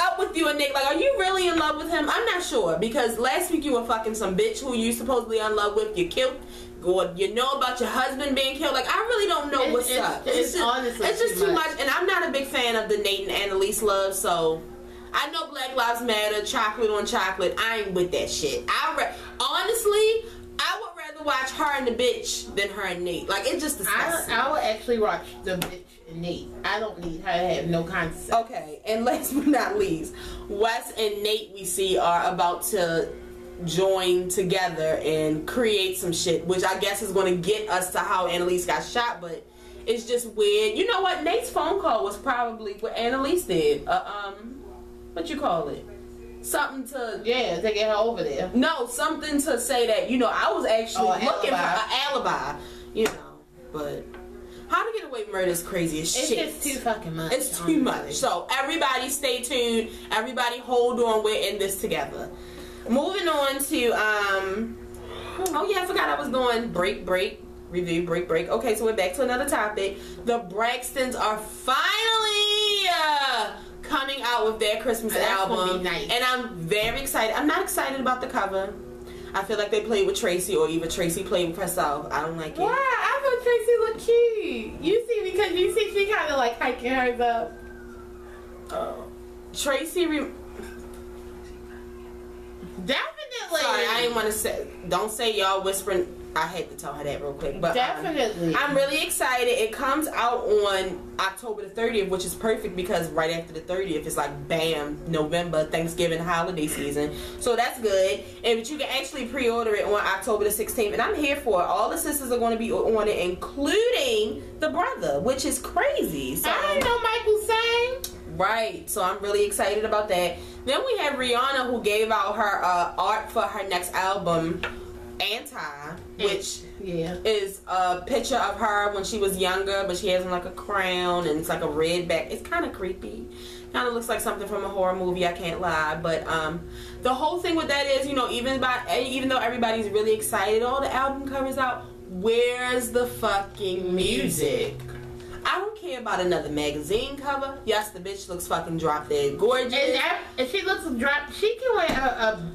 A: up with you and Nate? Like, are you really in love with him? I'm not sure, because last week you were fucking some bitch who you supposedly in love with. You killed, or you know about your husband being killed. Like, I really don't know what's up. It's just too much. And I'm not a big fan of the Nate and Annalise love, so I know Black Lives Matter, chocolate on chocolate. I ain't with that shit. Honestly, I would rather watch her and the bitch than her and Nate. Like, it's just disgusting.
B: I would actually watch the bitch and Nate. I don't need her to have no concept.
A: Okay, and last but not least, Wes and Nate, we see, are about to join together and create some shit, which I guess is going to get us to how Annalise got shot, but it's just weird. You know what? Nate's phone call was probably what Annalise did. What you call it? Something to...
B: Yeah, to get her over there.
A: No, something to say that, you know, I was actually looking for an alibi. You know, but... How to Get Away with Murder is crazy as shit.
B: It's just too fucking much.
A: It's too much. So, everybody stay tuned. Everybody hold on. We're in this together. Moving on to, oh yeah, I forgot I was doing break. Okay, so we're back to another topic. The Braxtons are finally... coming out with their Christmas album,
B: nice.
A: And I'm very excited. I'm not excited about the cover. I feel like they played with Tracy, or even Tracy played with herself. I don't like it.
B: Why? I thought Tracy looked cute. You see, because you see she kind of like hiking hers up.
A: Tracy
B: definitely.
A: Sorry, I didn't want to say. Don't say y'all whispering. I had to tell her that real quick, but
B: definitely.
A: I'm really excited. It comes out on October the 30th, which is perfect because right after the 30th is like bam, November, Thanksgiving, holiday season. So that's good. But you can actually pre-order it on October the 16th, and I'm here for it. All the sisters are going to be on it, including the brother, which is crazy. So,
B: I didn't know Michael sang.
A: Right, so I'm really excited about that. Then we have Rihanna, who gave out her art for her next album, Anti, which is a picture of her when she was younger, but she has like a crown and it's like a red back. It's kind of creepy. Kind of looks like something from a horror movie, I can't lie. But the whole thing with that is, you know, even though everybody's really excited, all the album covers out, where's the fucking music? I don't care about another magazine cover. Yes, the bitch looks fucking drop dead gorgeous.
B: And she looks drop. She can wear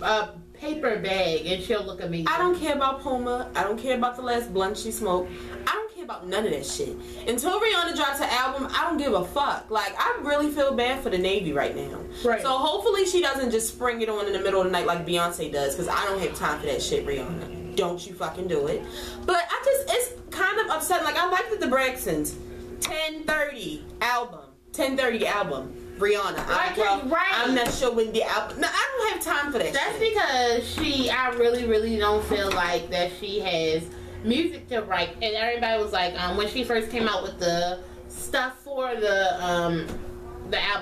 B: a paper bag and she'll look amazing.
A: I don't care about Puma. I don't care about the last blunt she smoked. I don't care care about none of that shit. Until Rihanna drops her album, I don't give a fuck. Like, I really feel bad for the Navy right now.
B: Right.
A: So hopefully she doesn't just spring it on in the middle of the night like Beyonce does, because I don't have time for that shit, Rihanna. Don't you fucking do it. But it's kind of upsetting. Like, I like that the Braxtons, 10:30 album. Rihanna. I'm not sure when the album. No, I don't have time for that.
B: That's
A: shit.
B: because I really don't feel like that she has music to write. And everybody was like, when she first came out with the stuff for the album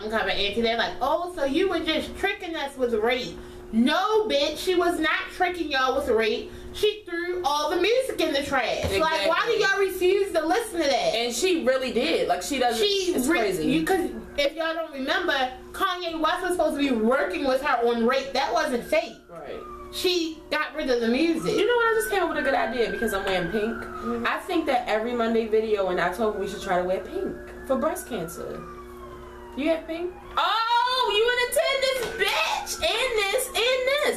B: cover, Auntie, they're like, oh, so you were just tricking us with rape. No, bitch, she was not tricking y'all with rape. She threw all the music in the trash. Exactly. Like, why do y'all refuse to listen to that?
A: And she really did. Like, she doesn't. It's crazy.
B: Because if y'all don't remember, Kanye West was supposed to be working with her on rape. That wasn't fake.
A: Right.
B: She got rid of the music.
A: You know what? I just came up with a good idea because I'm wearing pink. Mm-hmm. I think that every Monday video in October we should try to wear pink for breast cancer. You have pink? Oh, you in attendance, bitch! And this.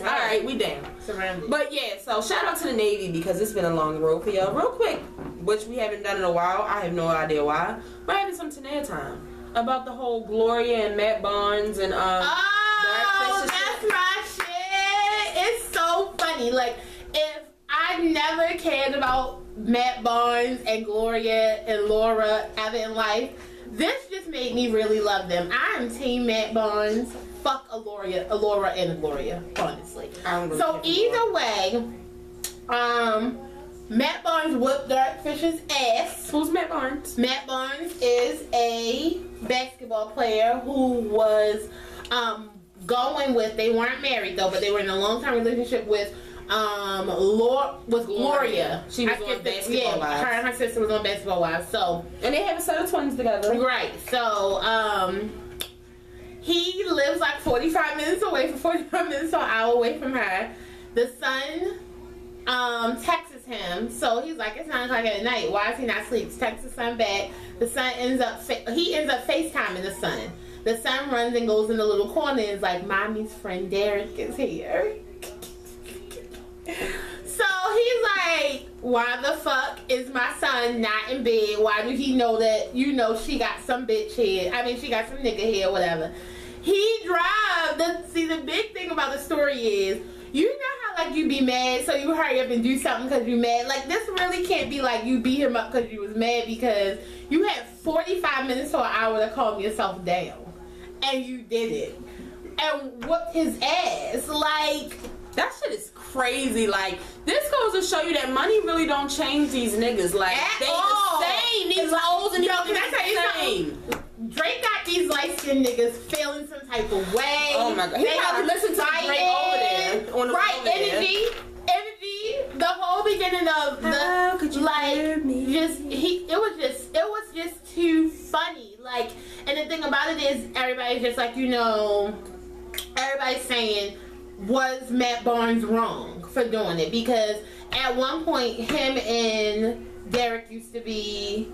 A: All right, we down.
B: Surrounded.
A: But yeah, so shout out to the Navy because it's been a long road for y'all. Real quick, which we haven't done in a while. I have no idea why. We're having some Tanea time about the whole Gloria and Matt Barnes and
B: oh, that's my shit. It's so funny. Like, if I never cared about Matt Barnes and Gloria and Laura ever in life, this just made me really love them. I am team Matt Barnes. Fuck Laura and Gloria, honestly. So either way, Matt Barnes whooped Derek Fisher's ass.
A: Who's Matt Barnes?
B: Matt Barnes is a basketball player who was going with, they weren't married though, but they were in a long-term relationship with Gloria.
A: She was on Basketball Wives.
B: Her and her sister was on Basketball Wives. So,
A: and they have a set of twins together.
B: Right. So, he lives like 45 minutes away, 45 minutes to an hour away from her. The son texts him, so he's like, it's 9 o'clock at night. Why is he not asleep? Texts the son back. The son ends up FaceTiming the son. The son runs and goes in the little corner and is like, mommy's friend Derek is here. So he's like, why the fuck is my son not in bed? Why do he know that, she got some bitch head? I mean, she got some nigga head, whatever. He drives. See, the big thing about the story is, you know how, like, you be mad, so you hurry up and do something because you mad. Like, this really can't be like you beat him up because you was mad, because you had 45 minutes to an hour to calm yourself down. And you did it. And whooped his ass. Like,
A: that shit is crazy. Like, this goes to show you that money really don't change these niggas. Like, they the same. These hoes and y'all can the same.
B: Drake got these light-skinned niggas feeling some type of way.
A: Oh my god. He probably listened to Drake over there. On the
B: right, energy. The whole beginning of the,
A: how could you hear me?
B: It was just too funny. Like, and the thing about it is, everybody's just like, everybody's saying, was Matt Barnes wrong for doing it? Because at one point, him and Derek used to be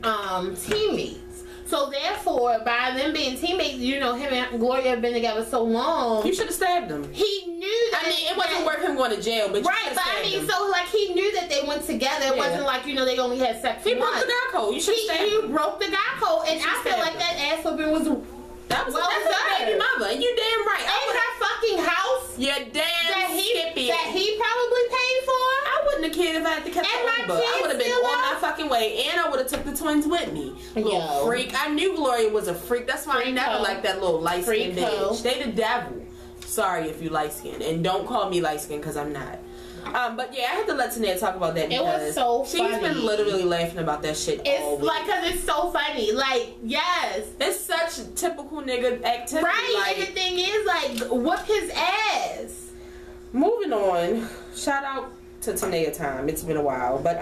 B: teammates. So therefore, by them being teammates, him and Gloria have been together so long.
A: You should have stabbed him.
B: He knew that.
A: I mean, it wasn't worth him going to jail, but
B: right. But I mean, so like he knew that they went together. It wasn't like they only had sex.
A: He broke the guy code. You should have stabbed him.
B: He broke the guy code, and I feel like that ass whooping was.
A: That's a baby mother. You damn right.
B: In her fucking house.
A: You're damn skippy.
B: That he probably paid for.
A: I wouldn't have cared if I had to catch the Uber. I would have been on my fucking way, and I would have took the twins with me. Little freak. I knew Gloria was a freak. That's why I never liked that little light skinned bitch. They the devil. Sorry if you light skinned, and don't call me light skinned because I'm not. But yeah, I had to let Tanea talk about that because
B: it was so funny.
A: She's been literally laughing about that shit all week.
B: Like, cause it's so funny. Like, yes,
A: it's such typical nigga activity.
B: Right,
A: like,
B: and the thing is, like, whoop his ass.
A: Moving on. Shout out to Tanea time. It's been a while, but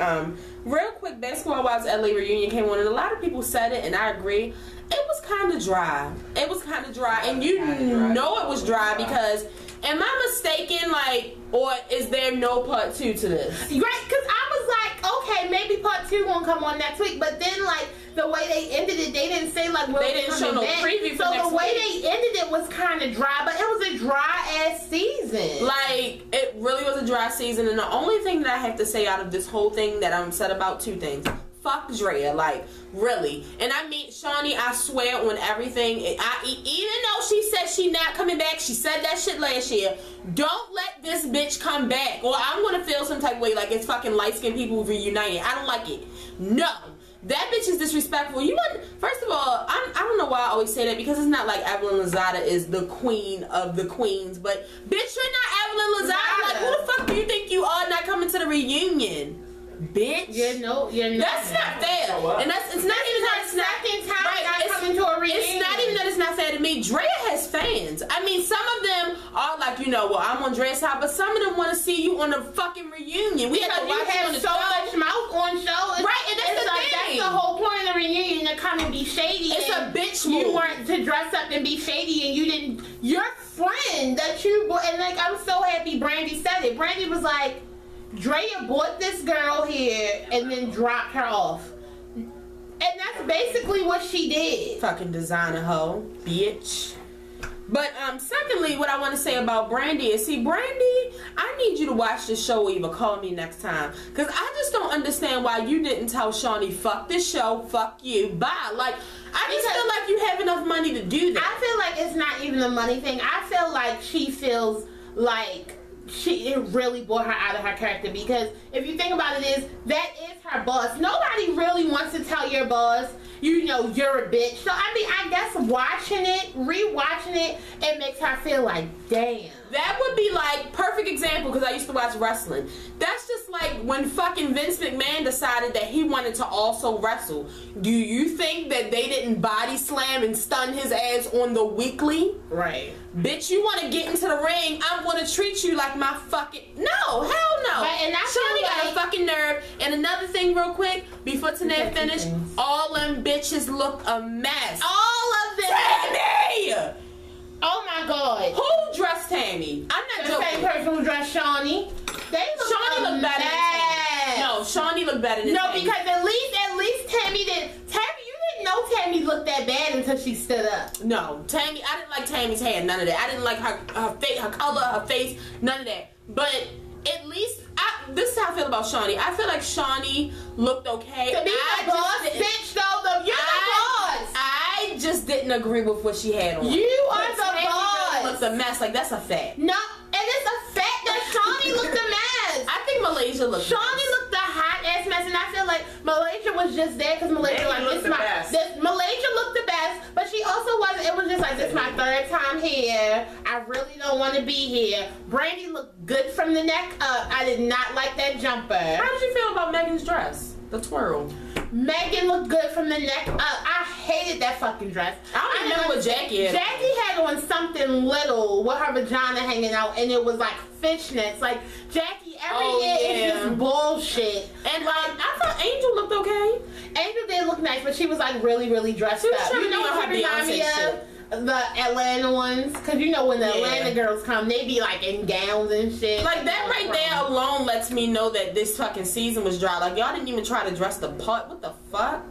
A: real quick, Basketball Wives LA reunion came on, and a lot of people said it, and I agree. It was kind of dry. It was kind of dry, and you know it was dry because. Am I mistaken, like, or is there no part 2 to this?
B: Right, because I was like, okay, maybe part 2 won't come on next week, but then, like, the way they ended it, they didn't say, like,
A: they didn't show no preview for next week.
B: So the way they ended it was kind of dry, but it was a dry-ass season.
A: Like, it really was a dry season, and the only thing that I have to say out of this whole thing that I'm upset about, 2 things. fuck Drea, like, really. And I mean, Shawnee, I swear on everything. Even though she said she not coming back, she said that shit last year. Don't let this bitch come back, or I'm gonna feel some type of way like it's fucking light-skinned people reuniting. I don't like it. No. That bitch is disrespectful. You want, first of all, I don't know why I always say that, because it's not like Evelyn Lozada is the queen of the queens, but bitch, you're not Evelyn Lozada. Like, who the fuck do you think you are not coming to the reunion? Bitch.
B: You're not.
A: That's not fair. And it's not even that it's not
B: coming to a reunion.
A: It's not even that it's not fair to me. Drea has fans. I mean, some of them are like, you know, well, I'm on Drea's side, but some of them want to see you on the fucking reunion. We have to watch you on the
B: so much mouth on show.
A: Right, and that's the thing.
B: That's the whole point of the reunion, to come and be shady.
A: It's a bitch move.
B: You weren't to dress up and be shady, and you didn't. Your friend that you, and like, I'm so happy Brandy said it. Brandy was like, Drea brought this girl here and then dropped her off. And that's basically what she did.
A: Fucking designer hoe, bitch. But secondly, what I want to say about Brandy is, see, Brandy, I need you to watch this show or even call me next time, because I just don't understand why you didn't tell Shawnee, fuck this show, fuck you, bye. Like, I just feel like you have enough money to do that.
B: I feel like it's not even a money thing. I feel like she feels like it really brought her out of her character, because if you think about it, that is her boss. Nobody really wants to tell your boss, you know, you're a bitch. So I mean, I guess watching it, rewatching it, it makes her feel like, damn.
A: That would be like, perfect example, because I used to watch wrestling. That's just like when fucking Vince McMahon decided that he wanted to also wrestle. Do you think that they didn't body slam and stun his ass on the weekly?
B: Right.
A: Bitch, you want to get into the ring, I'm going to treat you like my fucking... No, hell no.
B: Right, and
A: Shawnee got a fucking nerve. And another thing real quick, before Tanette finish, all them bitches look a mess.
B: All of them.
A: Tammy!
B: Oh my God.
A: Who dressed Tammy? I'm not
B: the
A: joking.
B: same person who dressed Shawnee.
A: Shawnee looked better than Tammy. No, Shawnee looked better than Tammy.
B: No, because at least Tammy didn't. You didn't know Tammy looked that bad until she stood up.
A: No, Tammy, I didn't like Tammy's hair, none of that. I didn't like her face, her color, her face, none of that. But at least, this is how I feel about Shawnee. I feel like Shawnee looked okay.
B: To be the boss, bitch, though, you're the boss.
A: I just didn't agree with what she had on.
B: You are the boss.
A: Really looked a mess. Like, that's a fact.
B: No, and it's a fact that Shawnee looked a mess.
A: I think Malaysia looked.
B: Shawnee looked a hot ass mess, and I feel like Malaysia was just there because Malaysia Malaysia looked the best, but she also wasn't. It was just like, this is my third time here. I really don't want to be here. Brandy looked good from the neck up. I did not like that jumper.
A: How did you feel about Megan's dress? The twirl.
B: Megan looked good from the neck up. I hated that fucking dress.
A: I don't even know what Jackie had.
B: Jackie had on something little with her vagina hanging out, and it was like fishnets. Like, Jackie, every year is just bullshit.
A: And like, I thought Angel looked okay.
B: Angel did look nice, but she was like really, really dressed up. You know what her Beyonce shit? The Atlanta ones, because you know when the Atlanta girls come, they be like in gowns and shit.
A: Like, that right there alone lets me know that this fucking season was dry. Like, y'all didn't even try to dress the part. What the fuck?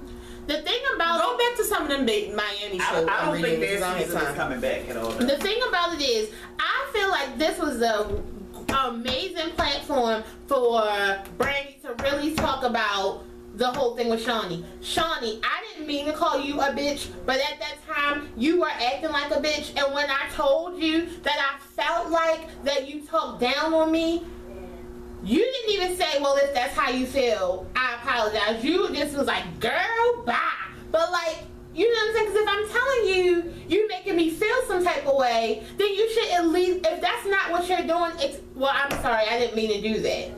B: The thing about
A: go back to some of them Miami shows.
C: I don't think their season is coming back at all.
B: The thing about it is, I feel like this was a amazing platform for Brandy to really talk about the whole thing with Shawnee. Shawnee, I didn't mean to call you a bitch, but at that time, you were acting like a bitch, and when I told you that I felt like that you talked down on me, you didn't even say, well, if that's how you feel, I apologize. You just was like, girl, bye. But like, you know what I'm saying? Because if I'm telling you, you're making me feel some type of way, then you should at least, if that's not what you're doing, well, I'm sorry, I didn't mean to do that.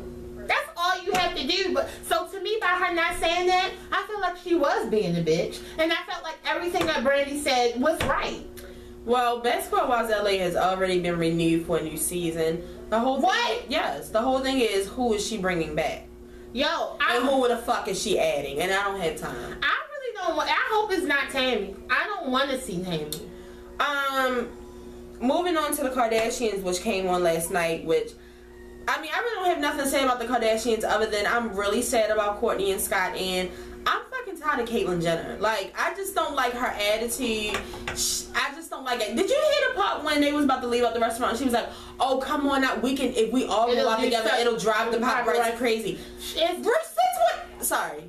B: That's all you have to do. But so to me, by her not saying that, I feel like she was being a bitch, and I felt like everything that Brandy said was right.
A: Well, Basketball Wives LA has already been renewed for a new season. The whole thing,
B: what?
A: Yes, the whole thing is, who is she bringing back?
B: Yo,
A: and who the fuck is she adding? And I don't have time.
B: I really don't want. I hope it's not Tammy. I don't want to see Tammy.
A: Moving on to the Kardashians, which came on last night, which, I mean, I really don't have nothing to say about the Kardashians other than I'm really sad about Kourtney and Scott, and I'm fucking tired of Caitlyn Jenner. Like, I just don't like her attitude. I just don't like it. Did you hear the part when they was about to leave out the restaurant? She was like, "Oh, come on out. We can, if we all go out together, it'll drive the paparazzi crazy." Sorry.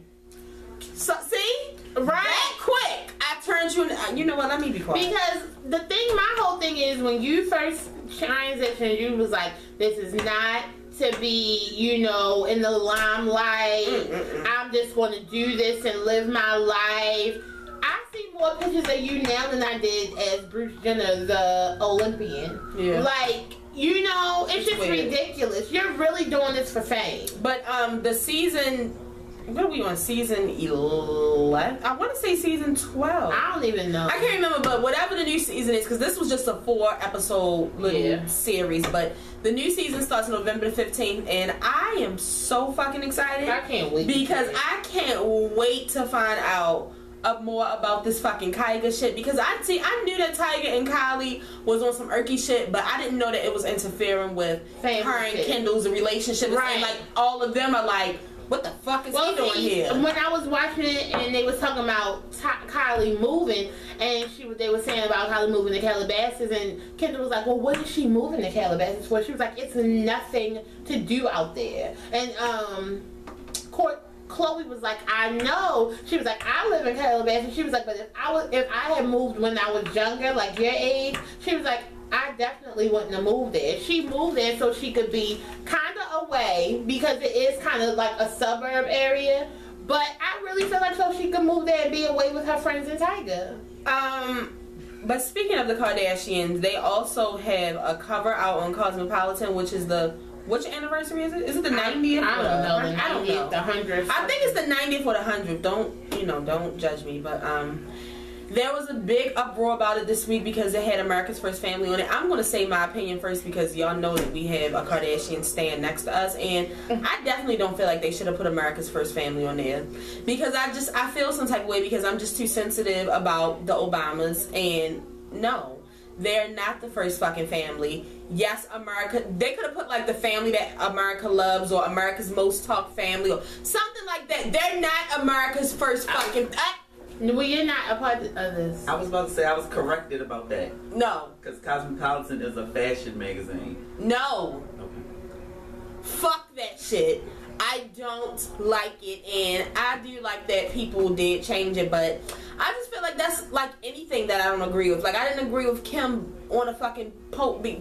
A: So, see?
B: Right.
A: That quick. I turned you in. You know what? Let me be quiet.
B: Because my whole thing is when you first transitioned, you was like, this is not to be, you know, in the limelight. I'm just going to do this and live my life. I see more pictures of you now than I did as Bruce Jenner, the Olympian. Yeah. Like, you know, it's just weird. Ridiculous. You're really doing this for fame.
A: But the season, what are we on? Season 11? I want to say season 12.
B: I don't even know.
A: I can't remember, but whatever the new season is, because this was just a 4-episode little series, but the new season starts November the 15th, and I am so fucking excited.
B: I can't wait.
A: Because I can't wait to find out more about this fucking Kyga shit, because I knew that Tyga and Kylie was on some irky shit, but I didn't know that it was interfering with her and Kendall's relationship. Right. And like all of them are like, what the fuck is he doing here?
B: When I was watching it and they was talking about Kylie moving, and they were saying about Kylie moving to Calabasas, and Kendall was like, well, what is she moving to Calabasas for? She was like, it's nothing to do out there. And Chloe was like, I know. She was like, I live in Calabasas. She was like, but if I had moved when I was younger, like your age, she was like, I definitely wouldn't have moved there. She moved there so she could be kind of away, because it is kind of like a suburb area. But I really feel like so she could move there and be away with her friends in Tyga.
A: But speaking of the Kardashians, they also have a cover out on Cosmopolitan, which is which anniversary is it? Is it the 90th?
B: I don't know. The 90th, the 100th.
A: I think it's the 90th or the 100th. Don't judge me. But there was a big uproar about it this week because it had America's First Family on it. I'm going to say my opinion first, because y'all know that we have a Kardashian stand next to us, and I definitely don't feel like they should have put America's First Family on there, because I feel some type of way, because I'm just too sensitive about the Obamas, and no, they're not the first fucking family. Yes, America, they could have put like the family that America loves, or America's most talked family, or something like that. They're not America's first fucking.
B: Well, you're not a part of this.
C: I was about to say, I was corrected about that.
A: No.
C: Because Cosmopolitan is a fashion magazine.
A: No.
C: Okay.
A: Fuck that shit. I don't like it, and I do like that people did change it, but I just feel like that's like anything that I don't agree with. Like, I didn't agree with Kim on a fucking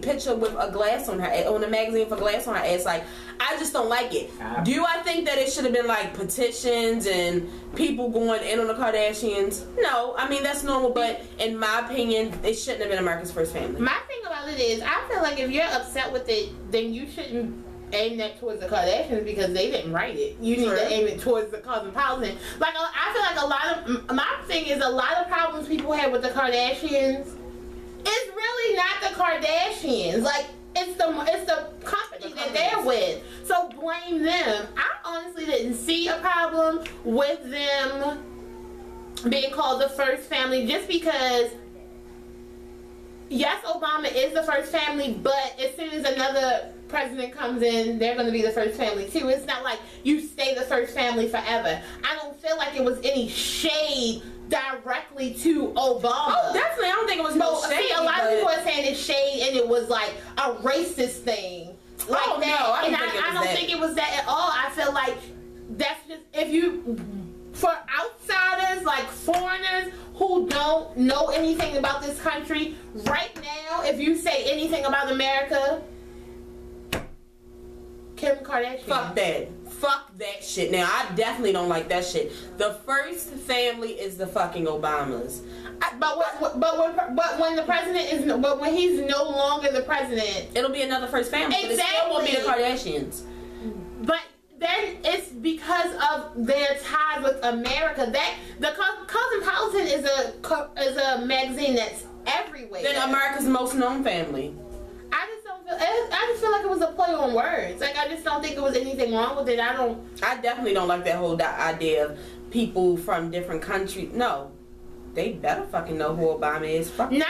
A: picture with a glass on her, on a magazine with a glass on her ass. Like, I just don't like it. Do I think that it should have been like petitions and people going in on the Kardashians? No. I mean, that's normal, but in my opinion, it shouldn't have been America's First Family.
B: My thing about it is, I feel like if you're upset with it, then you shouldn't aim that towards the Kardashians, because they didn't write it. You need to aim it towards the Cosmopolitan. Like, I feel like a lot of my thing is, a lot of problems people have with the Kardashians is really not the Kardashians. Like, it's the company that they're with. So blame them. I honestly didn't see a problem with them being called the first family, just because yes, Obama is the first family, but as soon as another president comes in, they're going to be the first family too. It's not like you stay the first family forever. I don't feel like it was any shade directly to Obama.
A: Oh, definitely. I don't think it was no shade.
B: See, a lot of people are saying it's shade and it was like a racist thing. Like that.
A: No,
B: I don't think it was that at all. I feel like that's just, for outsiders, like foreigners who don't know anything about this country, right now, if you say anything about America, Kim Kardashian.
A: Fuck that shit. Now, I definitely don't like that shit. The first family is the fucking Obamas.
B: But when the president is, but when he's no longer the president,
A: it'll be another first family.
B: Exactly.
A: But it still won't be the Kardashians.
B: But then it's because of their ties with America. That the Cosmopolitan is a magazine that's everywhere.
A: Then America's most known family.
B: I just feel like it was a play on words. Like, I just don't think it was anything wrong with it. I
A: definitely don't like that whole idea of people from different countries. No. They better fucking know who Obama is. I'm
B: not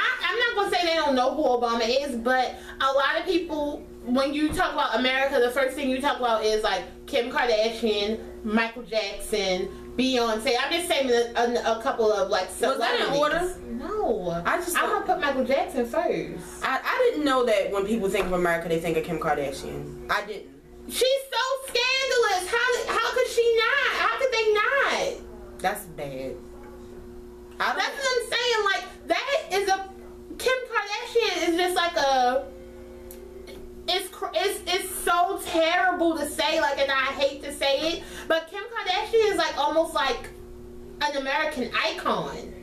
B: going to say they don't know who Obama is, but a lot of people, when you talk about America, the first thing you talk about is like Kim Kardashian, Michael Jackson, Beyonce. I'm just saying a couple of like celebrities.
A: Was that in order?
B: No. I'm going to put Michael Jackson first.
A: I didn't know that when people think of America, they think of Kim Kardashian. I didn't.
B: She's so scandalous. How could she not? How could they not?
A: That's bad.
B: That's what I'm saying. Like, that is a... Kim Kardashian is just like a... It's so terrible to say, like, and I hate to say it, but Kim Kardashian is like almost like an American icon.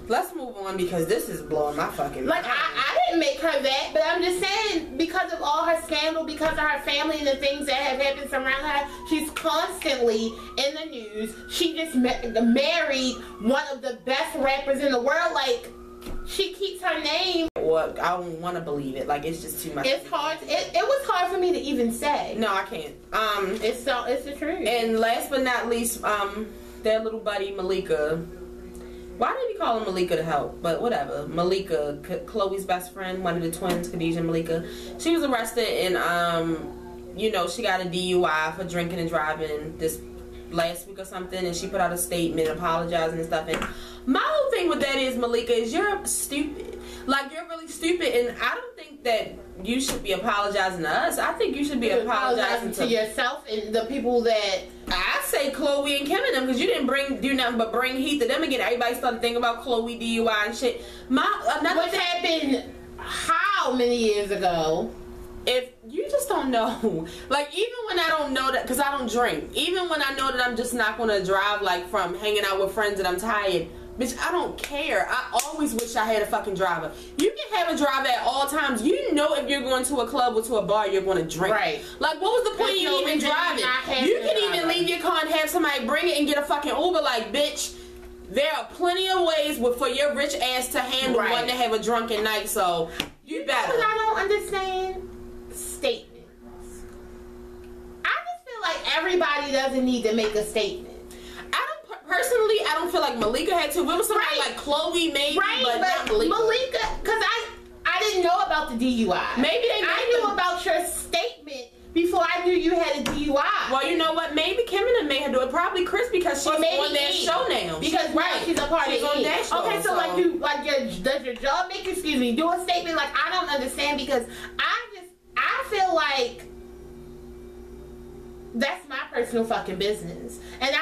A: Let's move on because this is blowing my fucking
B: mind. Like, I didn't make her that, but I'm just saying, because of all her scandal, because of her family and the things that have happened around her, she's constantly in the news. She just married one of the best rappers in the world. Like, she keeps her name.
A: Well, I don't want to believe it. Like, it's just too much.
B: It's hard. It was hard for me to even say.
A: No, I can't.
B: It's the truth.
A: And last but not least, their little buddy Malika. Why did we call her Malika to help? But whatever. Malika, Chloe's best friend, one of the twins, Khadijah and Malika. She was arrested and, you know, she got a DUI for drinking and driving this last week or something. And she put out a statement apologizing and stuff. And my whole thing with that is, Malika, is you're stupid. Like, you're really stupid. And I don't think that you should be apologizing to us. I think you should be apologizing
B: to yourself and the people that...
A: I say Chloe and Kim and them, because you didn't do nothing but bring heat to them again. Everybody started thinking about Chloe DUI and shit.
B: Which happened how many years ago?
A: If you just don't know, like, even when I don't know that, because I don't drink, even when I know that I'm just not going to drive, like, from hanging out with friends and I'm tired, bitch, I don't care. I always wish I had a fucking driver. You can have a driver at all times. You know if you're going to a club or to a bar, you're going to drink.
B: Right.
A: Like, what was the point of you even driving? You can even leave your car and have somebody bring it and get a fucking Uber. Like, bitch, there are plenty of ways for your rich ass to handle one to have a drunken night, so you better.
B: Because I don't understand statements. I just feel like everybody doesn't need to make a statement.
A: Personally, I don't feel like Malika had to. It was somebody like Chloe, maybe, but not
B: Malika. Because I didn't know about the DUI.
A: Maybe
B: I knew about your statement before I knew you had a DUI.
A: Well, you know what? Maybe Kim and them may have to do it. Probably Chris, because she's on that show now.
B: Because she's a part of it.
A: On that show.
B: Okay, so does your job make you, do a statement? Like, I don't understand, because I feel like that's my personal fucking business. And I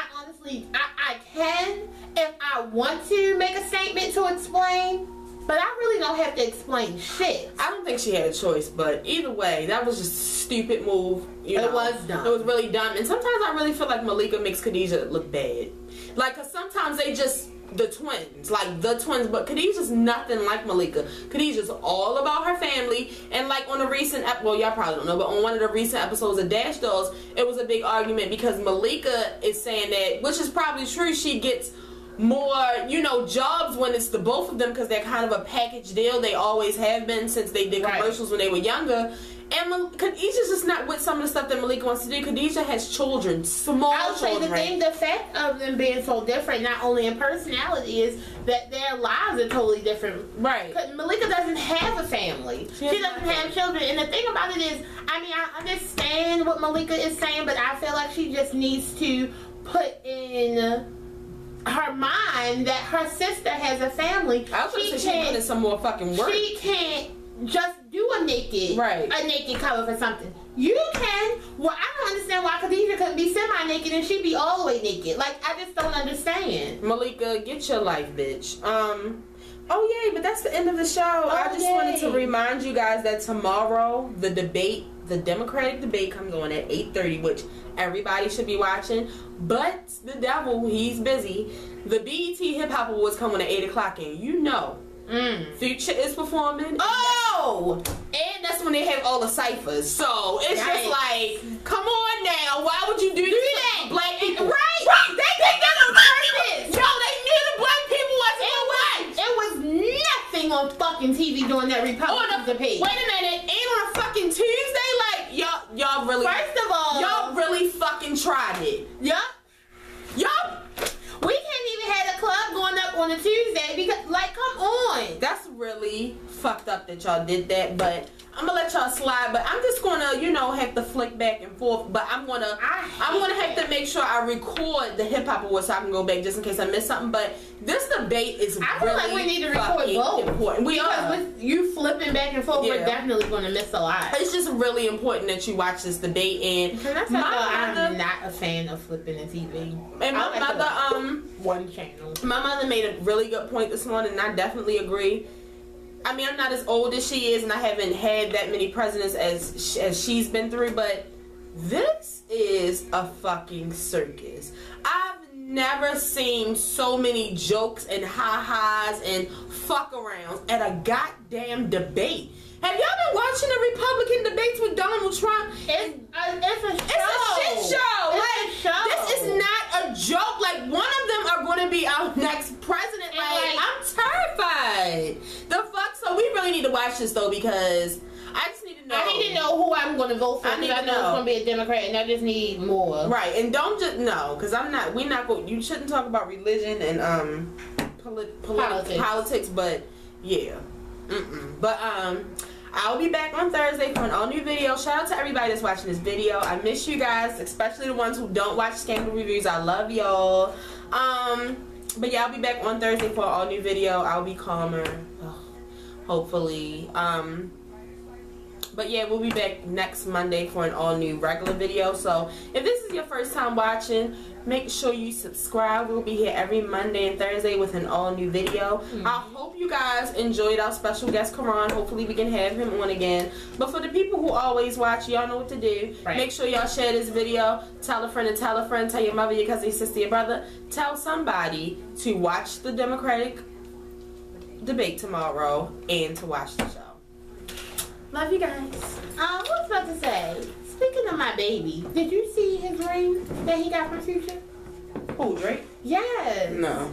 B: can, if I want to, make a statement to explain, but I really don't have to explain shit.
A: I don't think she had a choice, but either way, that was just a stupid move.
B: It was dumb.
A: It was really dumb. And sometimes I really feel like Malika makes Khadijah look bad. Like, because sometimes they just... the twins, but Khadijah's nothing like Malika. Khadijah's all about her family, and like on a recent well, y'all probably don't know, but on one of the recent episodes of Dash Dolls, it was a big argument because Malika is saying that, which is probably true, she gets more, you know, jobs when it's the both of them, because they're kind of a package deal. They always have been since they did commercials when they were younger. And Khadijah's just not with some of the stuff that Malika wants to do. Khadijah has children, small children.
B: The fact of them being so different, not only in personality, is that their lives are totally different.
A: Right.
B: Malika doesn't have a family. She doesn't have children. And the thing about it is, I mean, I understand what Malika is saying, but I feel like she just needs to put in her mind that her sister has a family.
A: I was going to say she put in some more fucking work.
B: She can't just do a naked cover for something. You can. Well, I don't understand why Khadijah couldn't be semi-naked and she'd be all the way naked. Like, I just don't understand.
A: Malika, get your life, bitch. Oh yay, but that's the end of the show. I just wanted to remind you guys that tomorrow the Democratic debate comes on at 8:30, which everybody should be watching. But the devil, he's busy. The BET Hip Hop Awards come on at 8 o'clock, and you know Future is performing. And that's when they have all the ciphers. So it's just like, come on now, why would you do that? Black people,
B: right?
A: They did that on purpose. Yo, they knew the black people wasn't gonna watch.
B: It was nothing on fucking TV during that Republican debate.
A: Wait a minute, ain't on a fucking Tuesday? Like, y'all really.
B: First of all,
A: y'all really fucking tried it.
B: Yup. We can't even have a club going up on a Tuesday because, like, come on.
A: That's really fucked up that y'all did that, but gonna let y'all slide, but I'm just gonna, you know, have to flick back and forth. But I'm gonna have to make sure I record the hip hop awards so I can go back just in case I miss something. But this debate is
B: I feel like we need to record both.
A: Important. We are.
B: With you flipping back and forth, we're definitely gonna miss a lot.
A: It's just really important that you watch this debate. And
B: I'm not a fan of flipping the TV.
A: And my mother,
B: one channel.
A: My mother made a really good point this morning, and I definitely agree. I mean, I'm not as old as she is, and I haven't had that many presidents as she's been through, but this is a fucking circus. I've never seen so many jokes and ha-has and fuck-arounds at a goddamn debate. Have y'all been watching the Republican debates with Donald Trump?
B: It's a show.
A: It's a shit show. This is not a joke. Like, one of them are going to be our next president. Like, I'm terrified. The fuck? So we really need to watch this, though, because I just need to know.
B: I need to know who I'm going to vote for. I know it's going to be a Democrat, and I just need more.
A: Right, and don't just, no, because we're not going, you shouldn't talk about religion and politics, but, yeah. But I'll be back on Thursday for an all new video. Shout out to everybody that's watching this video. I miss you guys, especially the ones who don't watch Scandal Reviews. I love y'all. But yeah, I'll be back on Thursday for an all new video. I'll be calmer, hopefully. But yeah, we'll be back next Monday for an all new regular video. So if this is your first time watching, make sure you subscribe. We'll be here every Monday and Thursday with an all new video. I hope you guys enjoyed our special guest, Karan. Hopefully we can have him on again. But for the people who always watch, y'all know what to do. Make sure y'all share this video. Tell a friend and tell a friend. Tell your mother, your cousin, your sister, your brother. Tell somebody to watch the Democratic debate tomorrow and to watch the show. Love you guys.
B: What was I about to say? Speaking of my baby, did you see his ring that he got from Future?
A: Who, Drake?
B: Yes.
A: No.